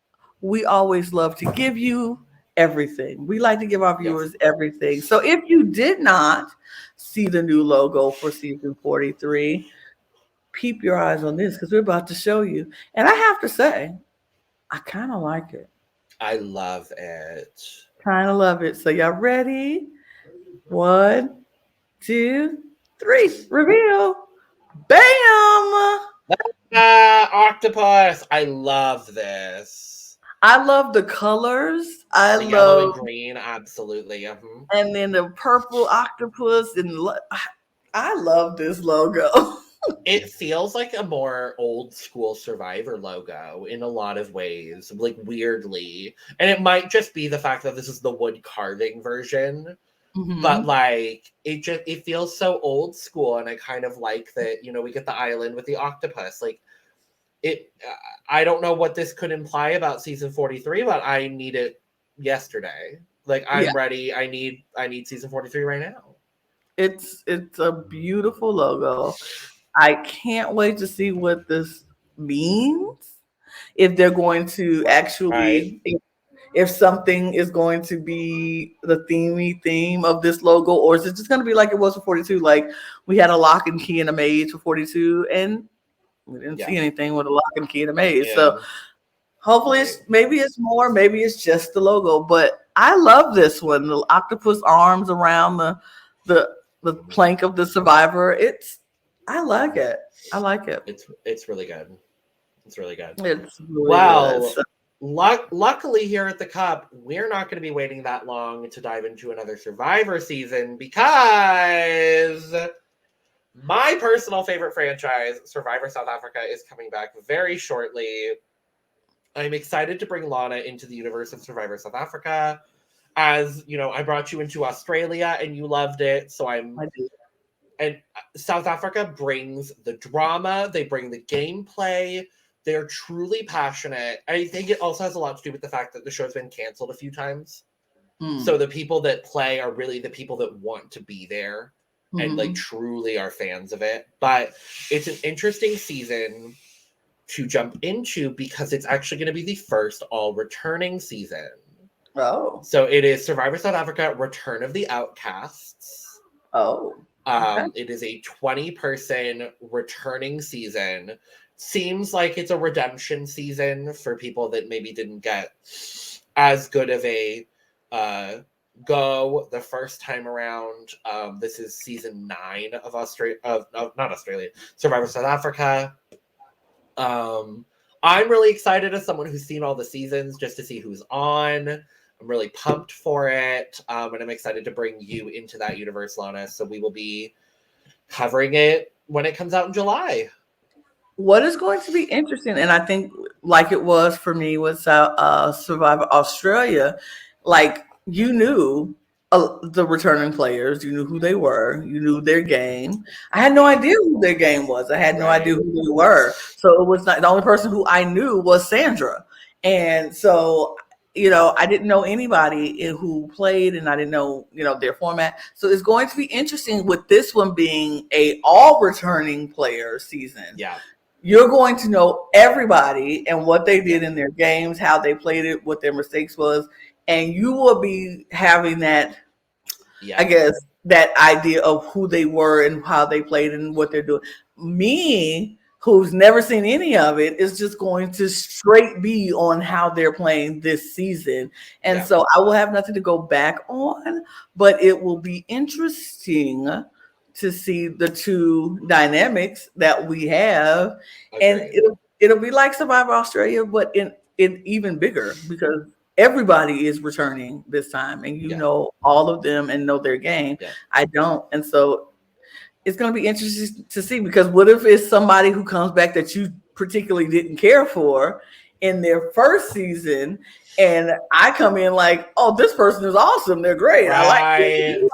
we always love to give you everything. We like to give our viewers everything. So if you did not see the new logo for season 43, keep your eyes on this, because we're about to show you. And I have to say, I kind of like it. I love it. Kind of love it. So y'all ready? 1, 2, 3. Reveal. Bam! Octopus. I love this. I love the colors. The yellow and green, absolutely. And then the purple octopus. And I love this logo. It feels like a more old school Survivor logo in a lot of ways, like weirdly. And it might just be the fact that this is the wood carving version. But like it feels so old school, and I kind of like that, we get the island with the octopus. Like I don't know what this could imply about season 43, but I need it yesterday. Like I'm ready. I need season 43 right now. It's a beautiful logo. I can't wait to see what this means. If they're going to actually, if something is going to be the theme of this logo, or is it just going to be like it was for 42? Like we had a lock and key and a maze for 42, and we didn't see anything with a lock and key and a maze. Yeah. So hopefully maybe it's more, maybe it's just the logo. But I love this one. The octopus arms around the plank of the Survivor. I like it. I like it. It's really good. It's really good. It's really good. Luckily here at the Cup, we're not going to be waiting that long to dive into another Survivor season, because my personal favorite franchise, Survivor South Africa, is coming back very shortly. I'm excited to bring Lana into the universe of Survivor South Africa. As I brought you into Australia and you loved it, so I did. And South Africa brings the drama, they bring the gameplay. They're truly passionate. I think it also has a lot to do with the fact that the show's been canceled a few times. So the people that play are really the people that want to be there and like truly are fans of it. But it's an interesting season to jump into because it's actually going to be the first all returning season. Oh. So it is Survivor South Africa Return of the Outcasts. Oh. It is a 20-person returning season. Seems like it's a redemption season for people that maybe didn't get as good of a go the first time around. This is season 9 of not Australia, Survivor South Africa. I'm really excited as someone who's seen all the seasons just to see who's on. I'm really pumped for it. And I'm excited to bring you into that universe, Lana. So we will be covering it when it comes out in July. What is going to be interesting, and I think like it was for me with Survivor Australia, like you knew the returning players, you knew who they were, you knew their game. I had no idea who their game was. I had no idea who they were. So it was not the only person who I knew was Sandra, and so I didn't know anybody who played, and I didn't know their format. So it's going to be interesting with this one being a all returning player season. Yeah. You're going to know everybody and what they did in their games, how they played it, what their mistakes was, and you will be having that, I guess, that idea of who they were and how they played and what they're doing. Me, who's never seen any of it, is just going to straight be on how they're playing this season. And so I will have nothing to go back on, but it will be interesting to see the two dynamics that we have. And it'll be like Survivor Australia, but in even bigger, because everybody is returning this time, and know all of them and know their game. I don't, and so it's going to be interesting to see, because what if it's somebody who comes back that you particularly didn't care for in their first season, and I come in like, oh, this person is awesome, they're great, I like it.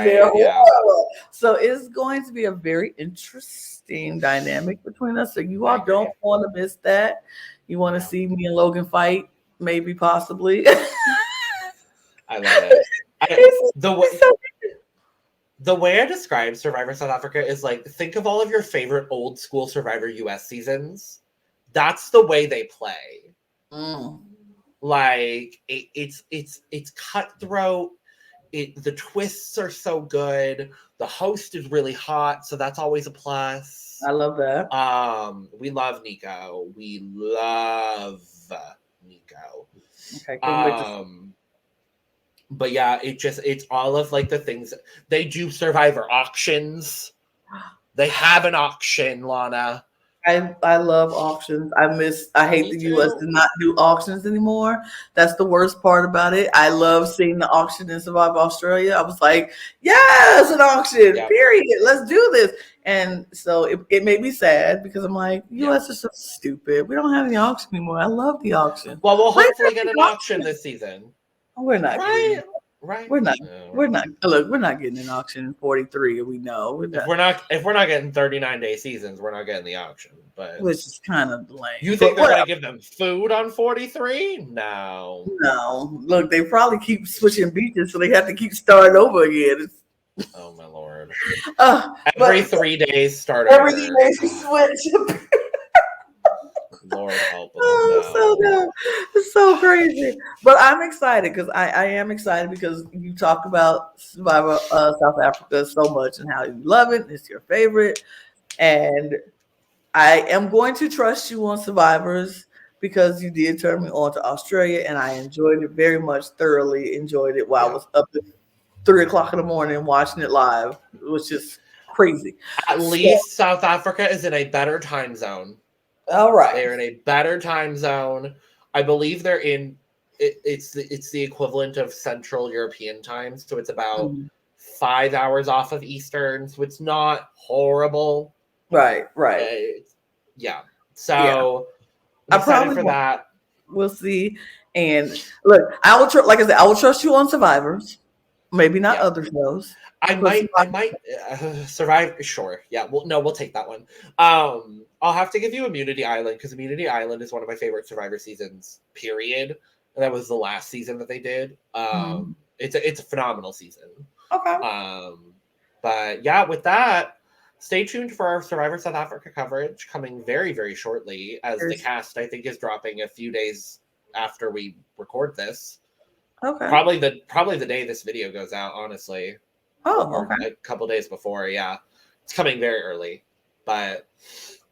They're horrible. So it's going to be a very interesting dynamic between us. So you all don't want to miss that. You want to see me and Logan fight, maybe, possibly. I love it. The way I describe Survivor South Africa is like, think of all of your favorite old school Survivor US seasons. That's the way they play. Like it's cutthroat. The twists are so good. The host is really hot, so that's always a plus. I love that. We love Nico. We love Nico. Okay. But yeah, it's all of like the things they do. Survivor auctions. They have an auction, Lana. I love auctions. I hate the US to not do auctions anymore. That's the worst part about it. I love seeing the auction in Survivor Australia. I was like, yes, an auction, period. Let's do this. And so it made me sad, because I'm like, US is so stupid. We don't have any auction anymore. I love the auction. Well, we'll hopefully get an auction this season. We're not. Right. We're not. Look, we're not getting an auction in 43. We know. If we're not getting 39-day seasons, we're not getting the auction. But which is kind of lame. You think they're gonna give them food on 43? No. Look, they probably keep switching beaches, so they have to keep starting over again. Oh my lord! Every 3 days, start over. Every 3 days, you switch. Lord help us. So good. It's so crazy. But I'm excited, because I am excited, because you talk about Survivor South Africa so much and how you love it. It's your favorite. And I am going to trust you on Survivors, because you did turn me on to Australia, and I enjoyed it very much, thoroughly enjoyed it while I was up at 3 o'clock in the morning watching it live. It was just crazy. At least South Africa is in a better time zone. All right. They're in a better time zone. I believe they're in it's the equivalent of Central European time, so it's about 5 hours off of Eastern, so it's not horrible. Right. So I'm excited for that. We'll see. And look, I will trust you on Survivors. Maybe not other shows. I might survive. Sure. Yeah. We'll take that one. I'll have to give you Immunity Island, because Immunity Island is one of my favorite Survivor seasons, period. And that was the last season that they did. It's a phenomenal season. Okay. But yeah, with that, stay tuned for our Survivor South Africa coverage coming very, very shortly, as the cast, I think, is dropping a few days after we record this. Okay. Probably the day this video goes out, honestly. A couple days before, it's coming very early. But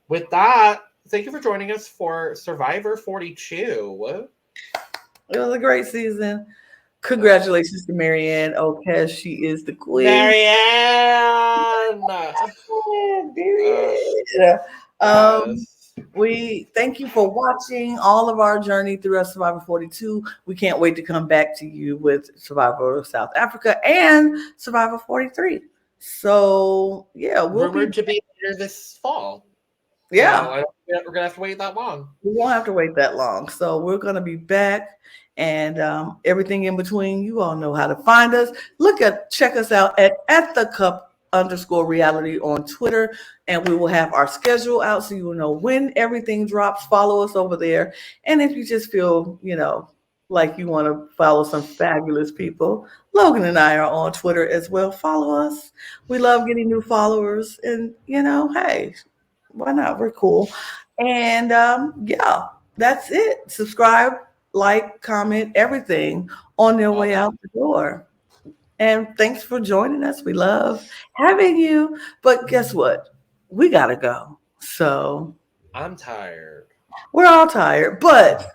with that, thank you for joining us for Survivor 42. It was a great season. Congratulations to Marianne Okes. She is the queen. Marianne. Period. Yes. We thank you for watching all of our journey through Survivor 42. We can't wait to come back to you with Survivor South Africa and Survivor 43. So yeah, we'll be Rumored to be later this fall. So yeah. I don't think we're gonna have to wait that long. We won't have to wait that long. So we're going to be back and everything in between. You all know how to find us. Check us out at the cup underscore reality on Twitter. And we will have our schedule out so you will know when everything drops. Follow us over there. And if you just feel, like you want to follow some fabulous people, Logan and I are on Twitter as well. Follow us. We love getting new followers. And, hey, why not? We're cool. And yeah, that's it. Subscribe, like, comment, everything on their All way that. out the door. And thanks for joining us. We love having you. But guess what? We got to go. So I'm tired. we're all tired, but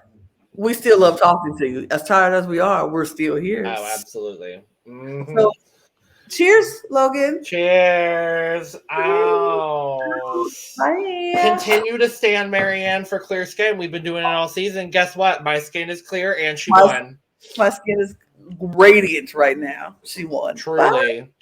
we still love talking to you. As tired as we are, we're still here. Oh, absolutely. So cheers, Logan. Cheers. Ow. Bye. Continue to stay on Marianne for clear skin. We've been doing it all season. Guess what? My skin is clear and she My, won. my skin is radiant right now. She won. Bye. Truly.